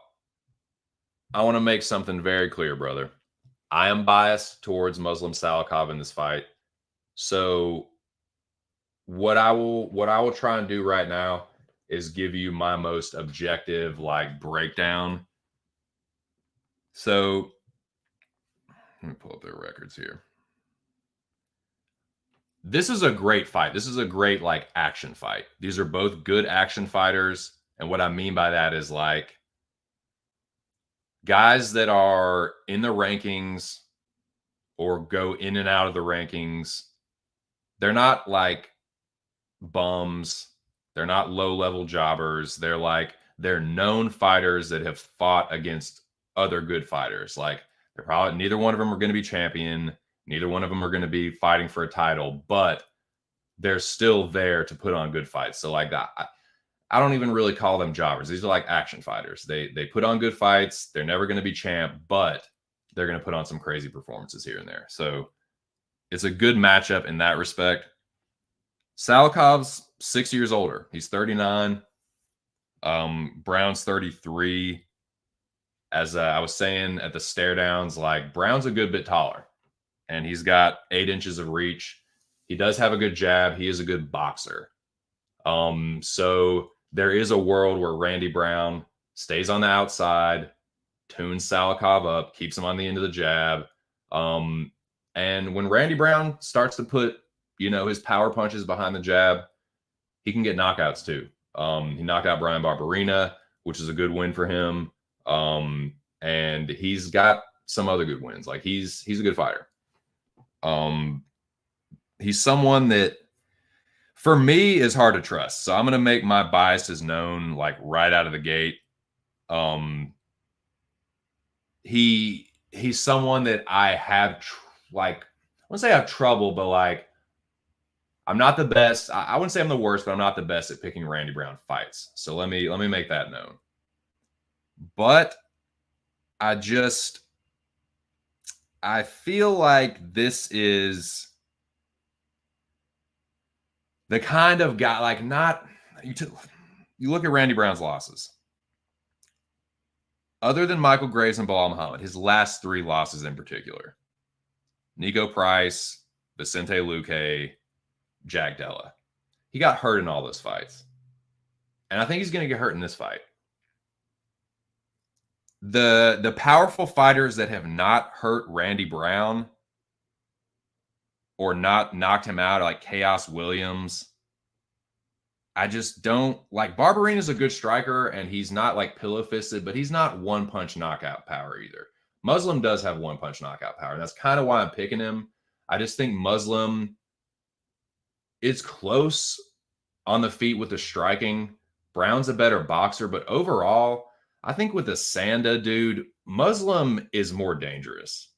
Speaker 1: I want to make something very clear, brother. I am biased towards Muslim Salikhov in this fight. So what I will try and do right now is give you my most objective like breakdown. So let me pull up their records here. This is a great fight. This is a great like action fight. These are both good action fighters. And what I mean by that is like guys that are in the rankings or go in and out of the rankings. They're not like bums. They're not low-level jobbers. They're known fighters that have fought against other good fighters. Like they're probably neither one of them are going to be champion. Neither one of them are going to be fighting for a title, but they're still there to put on good fights. So like that, I don't even really call them jobbers. These are like action fighters. They put on good fights. They're never going to be champ, but they're going to put on some crazy performances here and there. So it's a good matchup in that respect. Salikhov's 6 years older. He's 39. Brown's 33. As I was saying at the stare downs, like Brown's a good bit taller. And he's got 8 inches of reach. He does have a good jab. He is a good boxer. So there is a world where Randy Brown stays on the outside, tunes Salikhov up, keeps him on the end of the jab. And when Randy Brown starts to put, you know, his power punches behind the jab, he can get knockouts too. He knocked out Brian Barberina, which is a good win for him. And he's got some other good wins. Like he's a good fighter. He's someone that for me is hard to trust. So I'm going to make my biases known like right out of the gate. He's someone that I have I wouldn't say I have trouble, but like I'm not the best. I wouldn't say I'm the worst, but I'm not the best at picking Randy Brown fights. So let me make that known. But I feel like this is the kind of guy, like not, you look at Randy Brown's losses. Other than Michael Graves and Bilal Muhammad, his last 3 losses in particular, Nico Price, Vicente Luque, Jack Della. He got hurt in all those fights. And I think he's going to get hurt in this fight. The powerful fighters that have not hurt Randy Brown or not knocked him out, like Chaos Williams, I just don't like. Barberina's a good striker and he's not like pillow fisted, but he's not one punch knockout power either. Muslim does have one punch knockout power. And that's kind of why I'm picking him. I just think Muslim is close on the feet with the striking. Brown's a better boxer, but overall, I think with the Sanda dude, Muslim is more dangerous.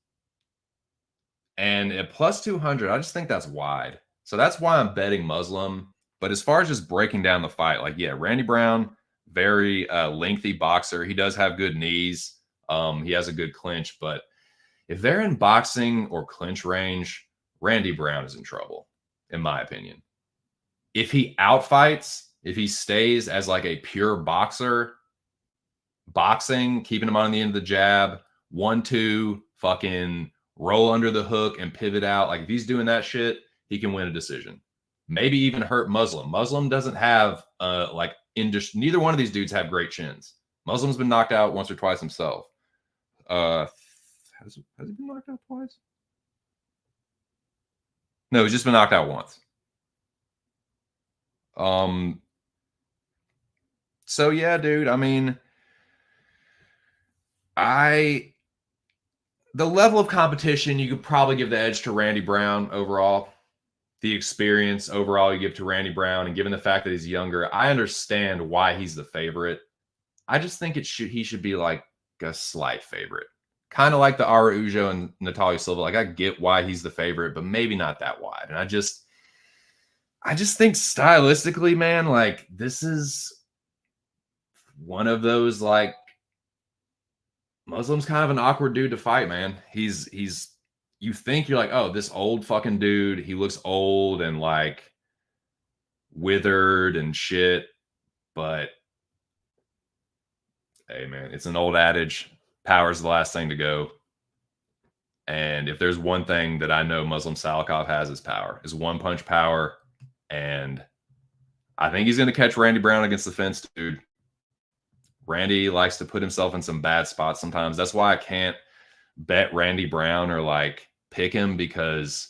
Speaker 1: And at plus 200, I just think that's wide. So that's why I'm betting Muslim. But as far as just breaking down the fight, like, yeah, Randy Brown, very lengthy boxer. He does have good knees. He has a good clinch. But if they're in boxing or clinch range, Randy Brown is in trouble. in my opinion. If he outfights, if he stays as like a pure boxer, boxing, keeping him on the end of the jab, 1-2, fucking roll under the hook and pivot out. Like if he's doing that shit, he can win a decision. Maybe even hurt Muslim. Muslim doesn't have neither one of these dudes have great chins. Muslim's been knocked out once or twice himself. Has he been knocked out twice? No, he's just been knocked out once. So yeah, dude, I mean, the level of competition, you could probably give the edge to Randy Brown overall. The experience overall you give to Randy Brown, and given the fact that he's younger, I understand why he's the favorite. I just think he should be like a slight favorite. Kind of like the Araujo and Natalia Silva. Like I get why he's the favorite, but maybe not that wide. And I just think stylistically, man, like this is one of those like Muslim's kind of an awkward dude to fight, man. He's you think you're like, oh, this old fucking dude, he looks old and like withered and shit. But hey, man, it's an old adage. Power's the last thing to go. And if there's one thing that I know Muslim Salikov has is power, is one punch power. And I think he's going to catch Randy Brown against the fence, dude. Randy likes to put himself in some bad spots sometimes. That's why I can't bet Randy Brown or like pick him, because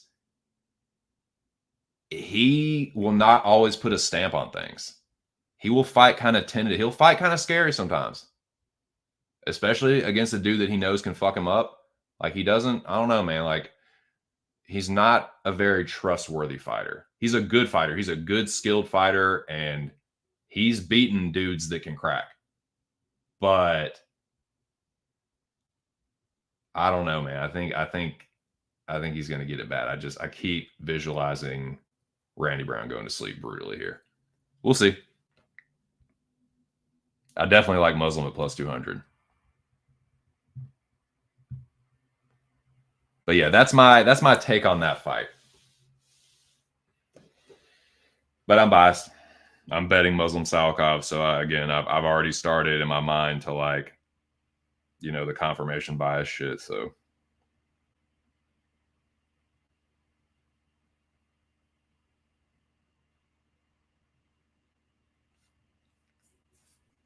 Speaker 1: he will not always put a stamp on things. He will fight kind of tentative. He'll fight kind of scary sometimes, especially against a dude that he knows can fuck him up. Like he doesn't, I don't know, man. Like he's not a very trustworthy fighter. He's a good fighter. He's a good skilled fighter, and he's beaten dudes that can crack. But I don't know, man. I think he's going to get it bad. I keep visualizing Randy Brown going to sleep brutally here. We'll see. I definitely like Muslim at plus 200. But yeah, that's my take on that fight. But I'm biased. I'm betting Muslim Salikov. So again, I've already started in my mind to like, you know, the confirmation bias shit. So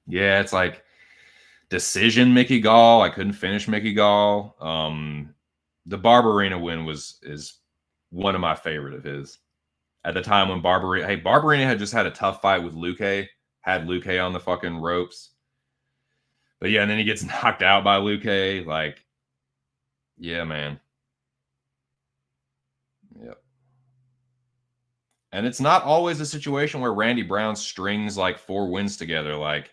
Speaker 1: yeah, it's like decision Mickey Gall. I couldn't finish Mickey Gall. The Barberena win is one of my favorite of his. At the time when Barberena had just had a tough fight with Luque, had Luque on the fucking ropes. But yeah, and then he gets knocked out by Luque. Like, yeah, man. Yep. And it's not always a situation where Randy Brown strings like 4 wins together. Like,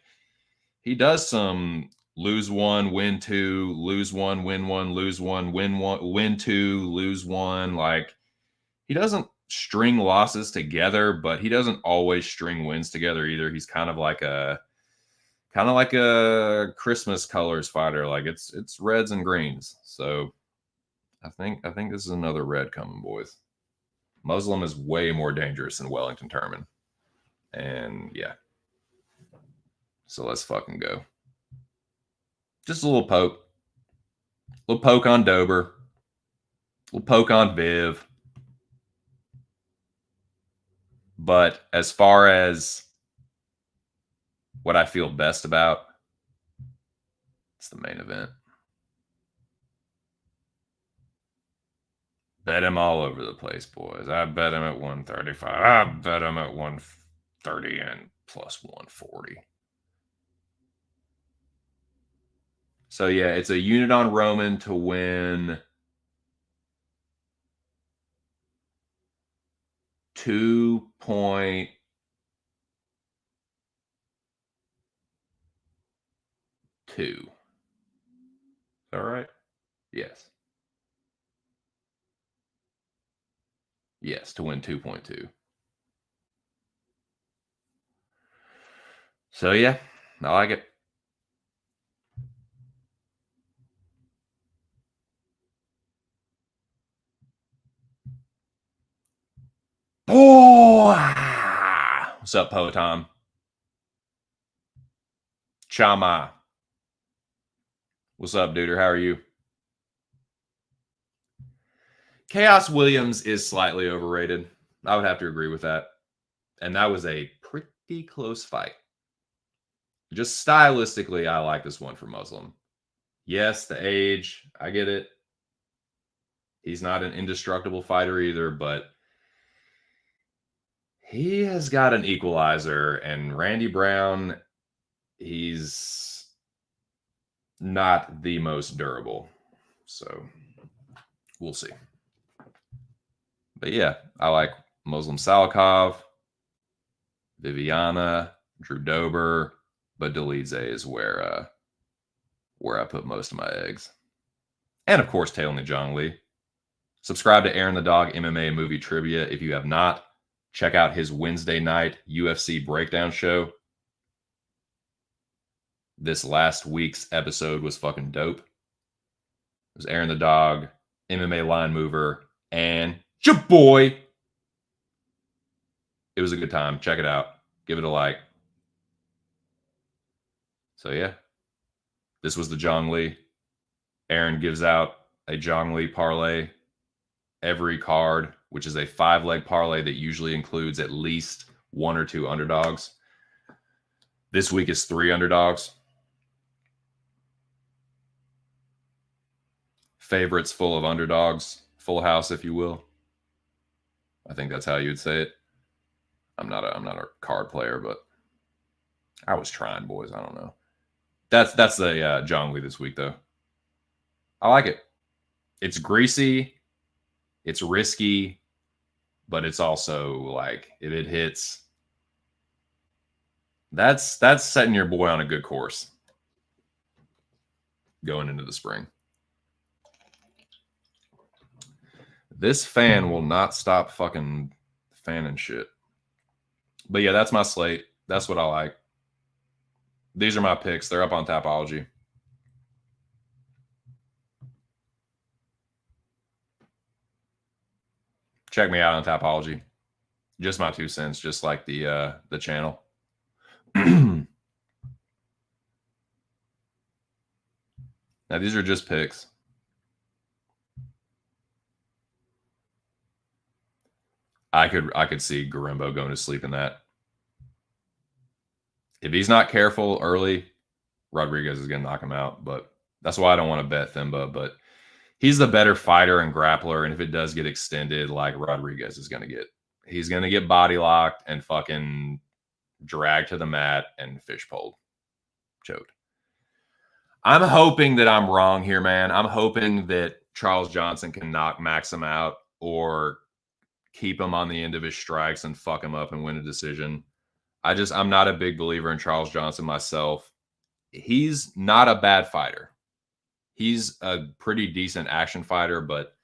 Speaker 1: he does some lose 1, win 2, lose 1, win 1, lose 1, win 1, win 2, lose 1. Like, he doesn't string losses together, but he doesn't always string wins together either. He's kind of like a Christmas colors fighter. Like it's reds and greens. So I think this is another red coming, boys. Muslim is way more dangerous than Wellington Turman. And yeah. So let's fucking go. Just a little poke. A little poke on Dober. A little poke on Viv. But as far as what I feel best about, it's the main event. Bet him all over the place, boys. I bet him at 135. I bet him at 130 and plus 140. So yeah, it's a unit on Roman to win 2.2. Is that right? Yes. Yes, to win 2.2. So yeah, I like it. Oh, what's up, Potom? Chama. What's up, duder? How are you? Chaos Williams is slightly overrated. I would have to agree with that. And that was a pretty close fight. Just stylistically, I like this one for Muslim. Yes, the age, I get it. He's not an indestructible fighter either, but he has got an equalizer. And Randy Brown, he's not the most durable. So we'll see. But yeah, I like Muslim Salikov, Viviana, Drew Dober, but Dolidze is where I put most of my eggs. And of course, Taylor Jong Lee. Subscribe to Aaron the Dog MMA Movie Trivia if you have not. Check out his Wednesday night UFC breakdown show. This last week's episode was fucking dope. It was Aaron the Dog, MMA Line Mover, and your boy. It was a good time. Check it out. Give it a like. So yeah, this was the Jong Lee. Aaron gives out a Jong Lee parlay every card, which is a 5-leg parlay that usually includes at least 1 or 2 underdogs. This week is 3 underdogs. Favorites full of underdogs. Full house, if you will. I think that's how you would say it. I'm not a card player, but I was trying, boys. I don't know. That's the Jong Lee this week, though. I like it. It's greasy. It's risky, but it's also like if it hits, that's setting your boy on a good course going into the spring. This fan will not stop fucking fanning shit. But yeah, that's my slate. That's what I like. These are my picks. They're up on Tapology. Check me out on Tapology. Just my 2 cents, just like the channel. Now these are just picks. I could see Garimbo going to sleep in that. If he's not careful early, Rodriguez is going to knock him out. But that's why I don't want to bet Thimba. But he's the better fighter and grappler. And if it does get extended, like Rodriguez is going to get, he's going to get body locked and fucking dragged to the mat and fish pulled, choked. I'm hoping that I'm wrong here, man. I'm hoping that Charles Johnson can knock Maxim out or keep him on the end of his strikes and fuck him up and win a decision. I'm not a big believer in Charles Johnson myself. He's not a bad fighter. He's a pretty decent action fighter, but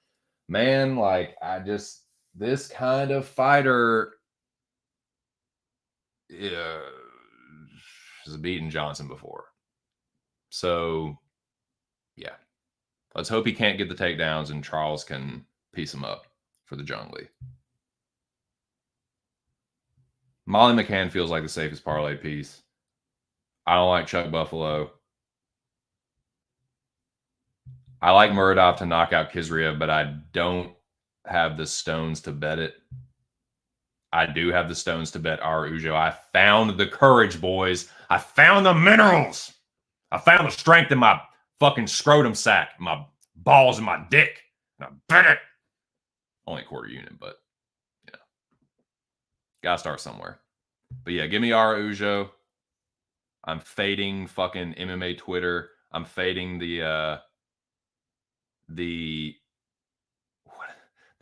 Speaker 1: man, like this kind of fighter has beaten Johnson before. So yeah, let's hope he can't get the takedowns and Charles can piece him up for the Jong Lee. Molly McCann feels like the safest parlay piece. I don't like Chuck Buffalo. I like Muradov to knock out Kizriev, but I don't have the stones to bet it. I do have the stones to bet Araujo. I found the courage, boys. I found the minerals. I found the strength in my fucking scrotum sack, my balls and my dick. And I bet it. Only a quarter unit, but yeah. Gotta start somewhere. But yeah, give me Araujo. I'm fading fucking MMA Twitter. I'm fading the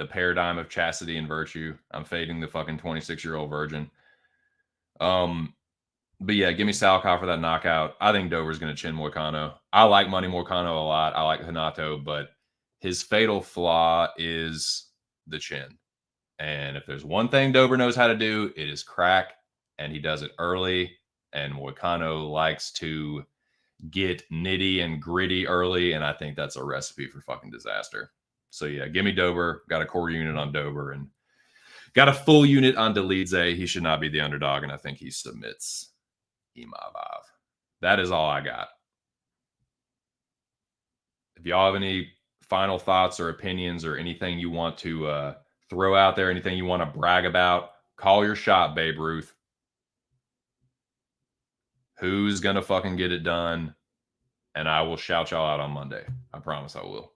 Speaker 1: paradigm of chastity and virtue. I'm fading the fucking 26-year-old virgin. But yeah, give me Salikov for that knockout. I think Dober's going to chin Moicano. I like Money Moicano a lot. I like Hanato, but his fatal flaw is the chin. And if there's one thing Dober knows how to do, it is crack, and he does it early. And Moicano likes to get nitty and gritty early, and I think that's a recipe for fucking disaster. So yeah, give me Dober. Got a core unit on Dober, and Got a full unit on Dolidze. He should not be the underdog, and I think he submits Imavov. That is all I got. If y'all have any final thoughts or opinions or anything you want to throw out there, anything you want to brag about, call your shot, Babe Ruth. Who's going to fucking get it done? And I will shout y'all out on Monday. I promise I will.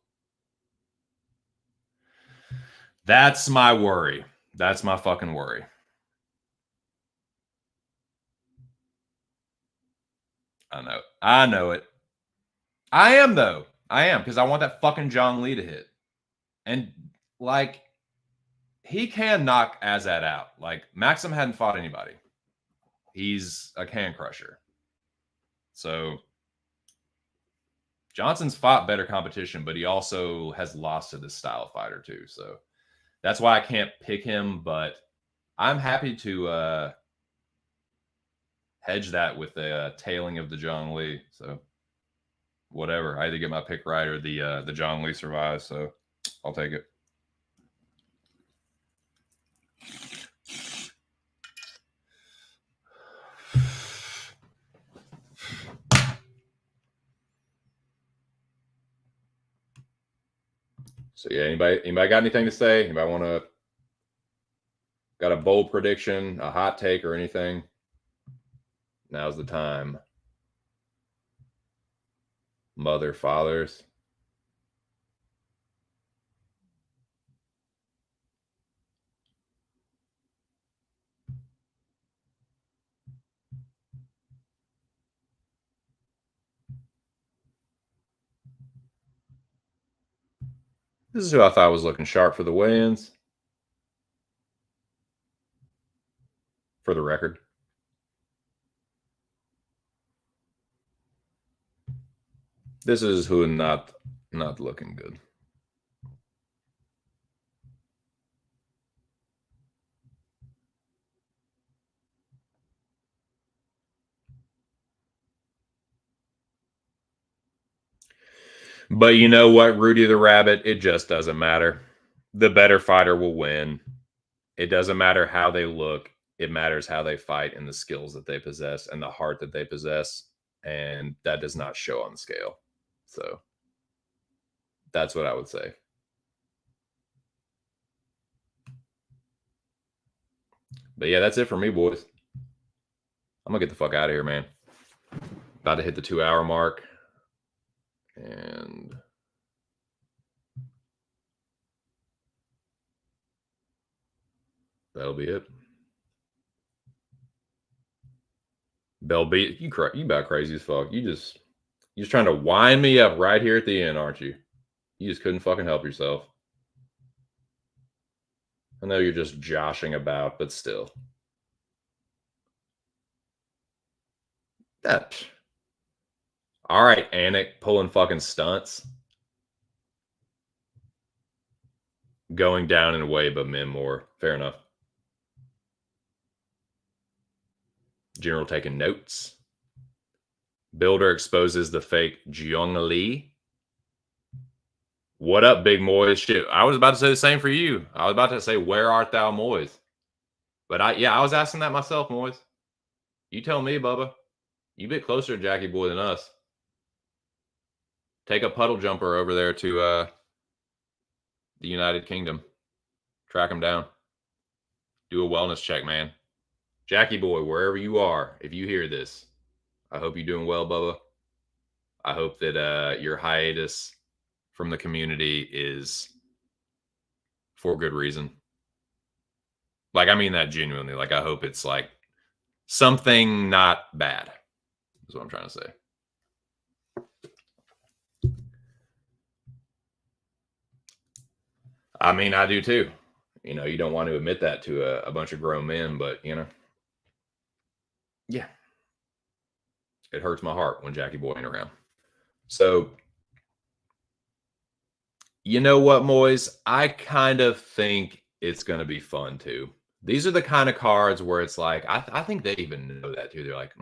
Speaker 1: That's my worry. That's my fucking worry. I know it. I am, though. I am, because I want that fucking Zhang Li to hit. And, like, he can knock Azad out. Like, Maxim hadn't fought anybody. He's a can crusher. So, Johnson's fought better competition, but he also has lost to this style of fighter, too. So, that's why I can't pick him, but I'm happy to hedge that with a tailing of the Zhang Li. So, whatever. I either get my pick right or the Zhang Li survives. So, I'll take it. So yeah, anybody got anything to say? Anybody got a bold prediction, a hot take, or anything? Now's the time. Mother, fathers. This is who I thought was looking sharp for the weigh-ins. For the record. This is who not looking good. But you know what, Rudy the Rabbit? It just doesn't matter. The better fighter will win. It doesn't matter how they look. It matters how they fight and the skills that they possess and the heart that they possess. And that does not show on the scale. So that's what I would say. But yeah, that's it for me, boys. I'm going to get the fuck out of here, man. About to hit the 2-hour mark. And that'll be it. Bell beat you about crazy as fuck. You just trying to wind me up right here at the end, aren't you? You just couldn't fucking help yourself. I know you're just joshing about, but still. That. All right, Anik pulling fucking stunts. Going down and away, but Min more. Fair enough. General taking notes. Builder exposes the fake Zhang Li. What up, Big Moise? Shit, I was about to say the same for you. I was about to say, where art thou, Moise? But I was asking that myself, Moise. You tell me, Bubba. You a bit closer to Jackie Boy than us. Take a puddle jumper over there to the United Kingdom. Track him down. Do a wellness check, man. Jackie Boy, wherever you are, if you hear this, I hope you're doing well, Bubba. I hope that your hiatus from the community is for good reason. Like, I mean that genuinely. Like, I hope it's like something not bad, is what I'm trying to say. I mean, I do too. You know, you don't want to admit that to a bunch of grown men, but, you know. Yeah. It hurts my heart when Jackie Boy ain't around. So, you know what, Moise? I kind of think it's going to be fun, too. These are the kind of cards where it's like, I think they even know that, too. They're like,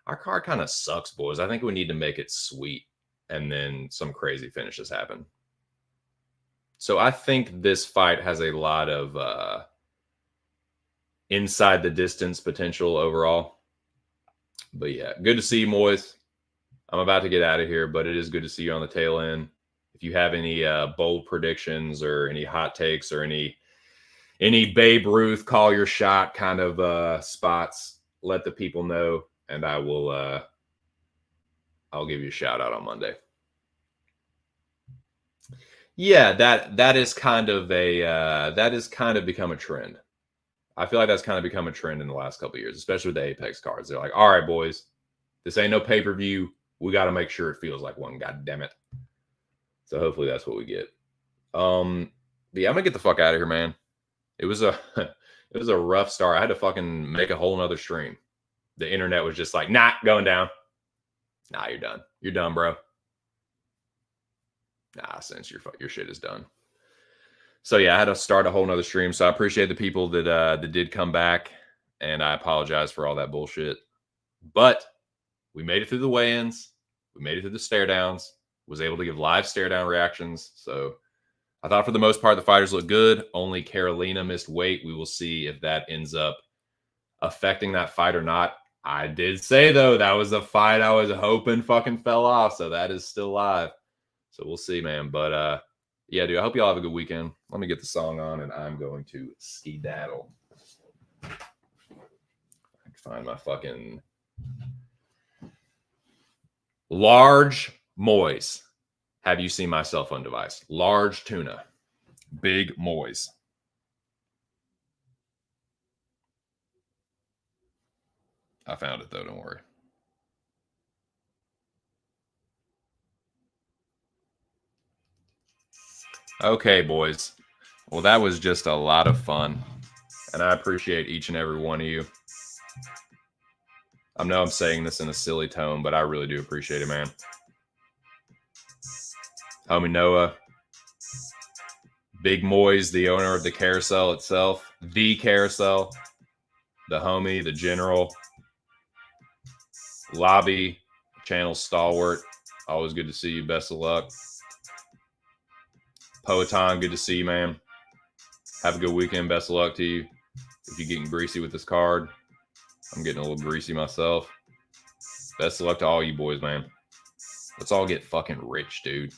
Speaker 1: our card kind of sucks, boys. I think we need to make it sweet. And then some crazy finishes happen. So I think this fight has a lot of inside the distance potential overall. But yeah, good to see you, Moise. I'm about to get out of here, but it is good to see you on the tail end. If you have any bold predictions or any hot takes or any Babe Ruth call your shot kind of spots, let the people know, and I will I'll give you a shout out on Monday. Yeah, that is kind of become a trend. I feel like that's kind of become a trend in the last couple of years, especially with the Apex cards. They're like, all right, boys, this ain't no pay-per-view. We got to make sure it feels like one. God damn it. So hopefully that's what we get. Yeah, I'm gonna get the fuck out of here, man. It was a rough start. I had to fucking make a whole nother stream. The internet was just like, nah, going down. Nah, you're done. You're done, bro. Nah, since your shit is done. So yeah, I had to start a whole nother stream. So I appreciate the people that did come back, and I apologize for all that bullshit. But we made it through the weigh-ins. We made it through the stare downs. Was able to give live stare down reactions. So I thought for the most part the fighters looked good. Only Carolina missed weight. We will see if that ends up affecting that fight or not. I did say though that was a fight I was hoping fucking fell off. So that is still live. So we'll see, man. But yeah, dude, I hope you all have a good weekend. Let me get the song on and I'm going to skedaddle. I can find my fucking large Moise. Have you seen my cell phone device? Large tuna. Big Moise. I found it though, don't worry. Okay, boys. Well, that was just a lot of fun. And I appreciate each and every one of you. I know I'm saying this in a silly tone, but I really do appreciate it, man. Homie Noah. Big Moise, the owner of the carousel itself. The carousel. The homie, the general. Lobby, channel stalwart. Always good to see you. Best of luck. Poeton, good to see you, man. Have a good weekend. Best of luck to you. If you're getting greasy with this card, I'm getting a little greasy myself. Best of luck to all you boys, man. Let's all get fucking rich, dude.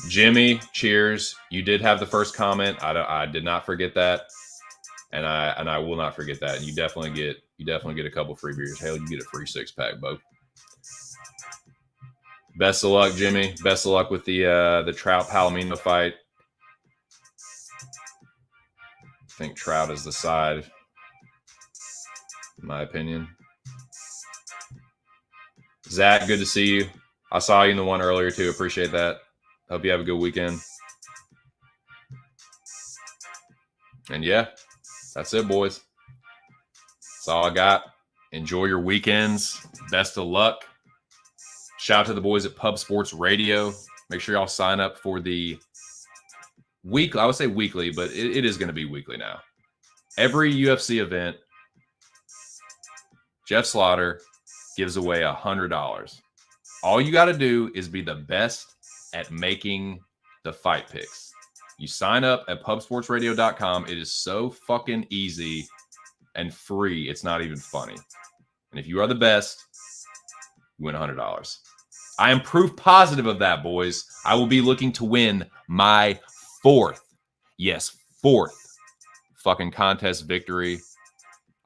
Speaker 1: Jimmy, cheers. You did have the first comment. I did not forget that. And I will not forget that. And you definitely get a couple free beers. Hell, you get a free 6-pack, Bo. Best of luck, Jimmy. Best of luck with the Trout Palomino fight. I think Trout is the side, in my opinion. Zach, good to see you. I saw you in the one earlier too. Appreciate that. Hope you have a good weekend. And yeah, that's it, boys. That's all I got. Enjoy your weekends. Best of luck. Shout out to the boys at Pub Sports Radio. Make sure y'all sign up for the weekly. I would say weekly, but it is going to be weekly now. Every UFC event, Jeff Slaughter gives away $100. All you got to do is be the best at making the fight picks. You sign up at pubsportsradio.com. It is so fucking easy and free. It's not even funny. And if you are the best, you win $100. I am proof positive of that, boys. I will be looking to win my fourth fucking contest victory.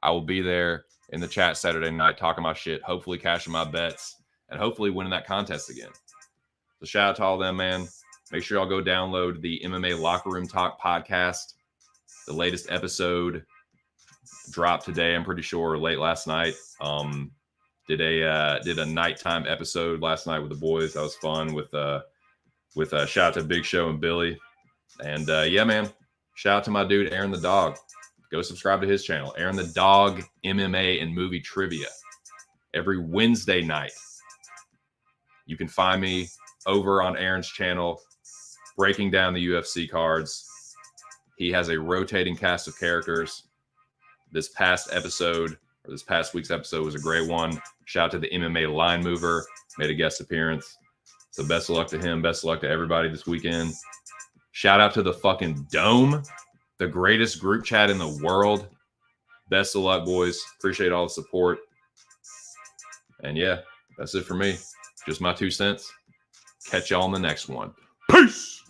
Speaker 1: I will be there in the chat Saturday night talking my shit, hopefully cashing my bets, and hopefully winning that contest again. So shout out to all them, man. Make sure y'all go download the MMA Locker Room Talk podcast. The latest episode dropped today, I'm pretty sure, late last night. Did a nighttime episode last night with the boys. That was fun with shout out to Big Show and Billy. And yeah, man, shout out to my dude Aaron the Dog. Go subscribe to his channel, Aaron the Dog MMA and Movie Trivia. Every Wednesday night, you can find me over on Aaron's channel breaking down the UFC cards. He has a rotating cast of characters. This past week's episode was a great one. Shout out to the MMA line mover, made a guest appearance. So best of luck to him. Best of luck to everybody this weekend. Shout out to the fucking Dome, the greatest group chat in the world. Best of luck, boys. Appreciate all the support. And yeah, that's it for me. Just my 2 cents. Catch y'all in the next one. Peace.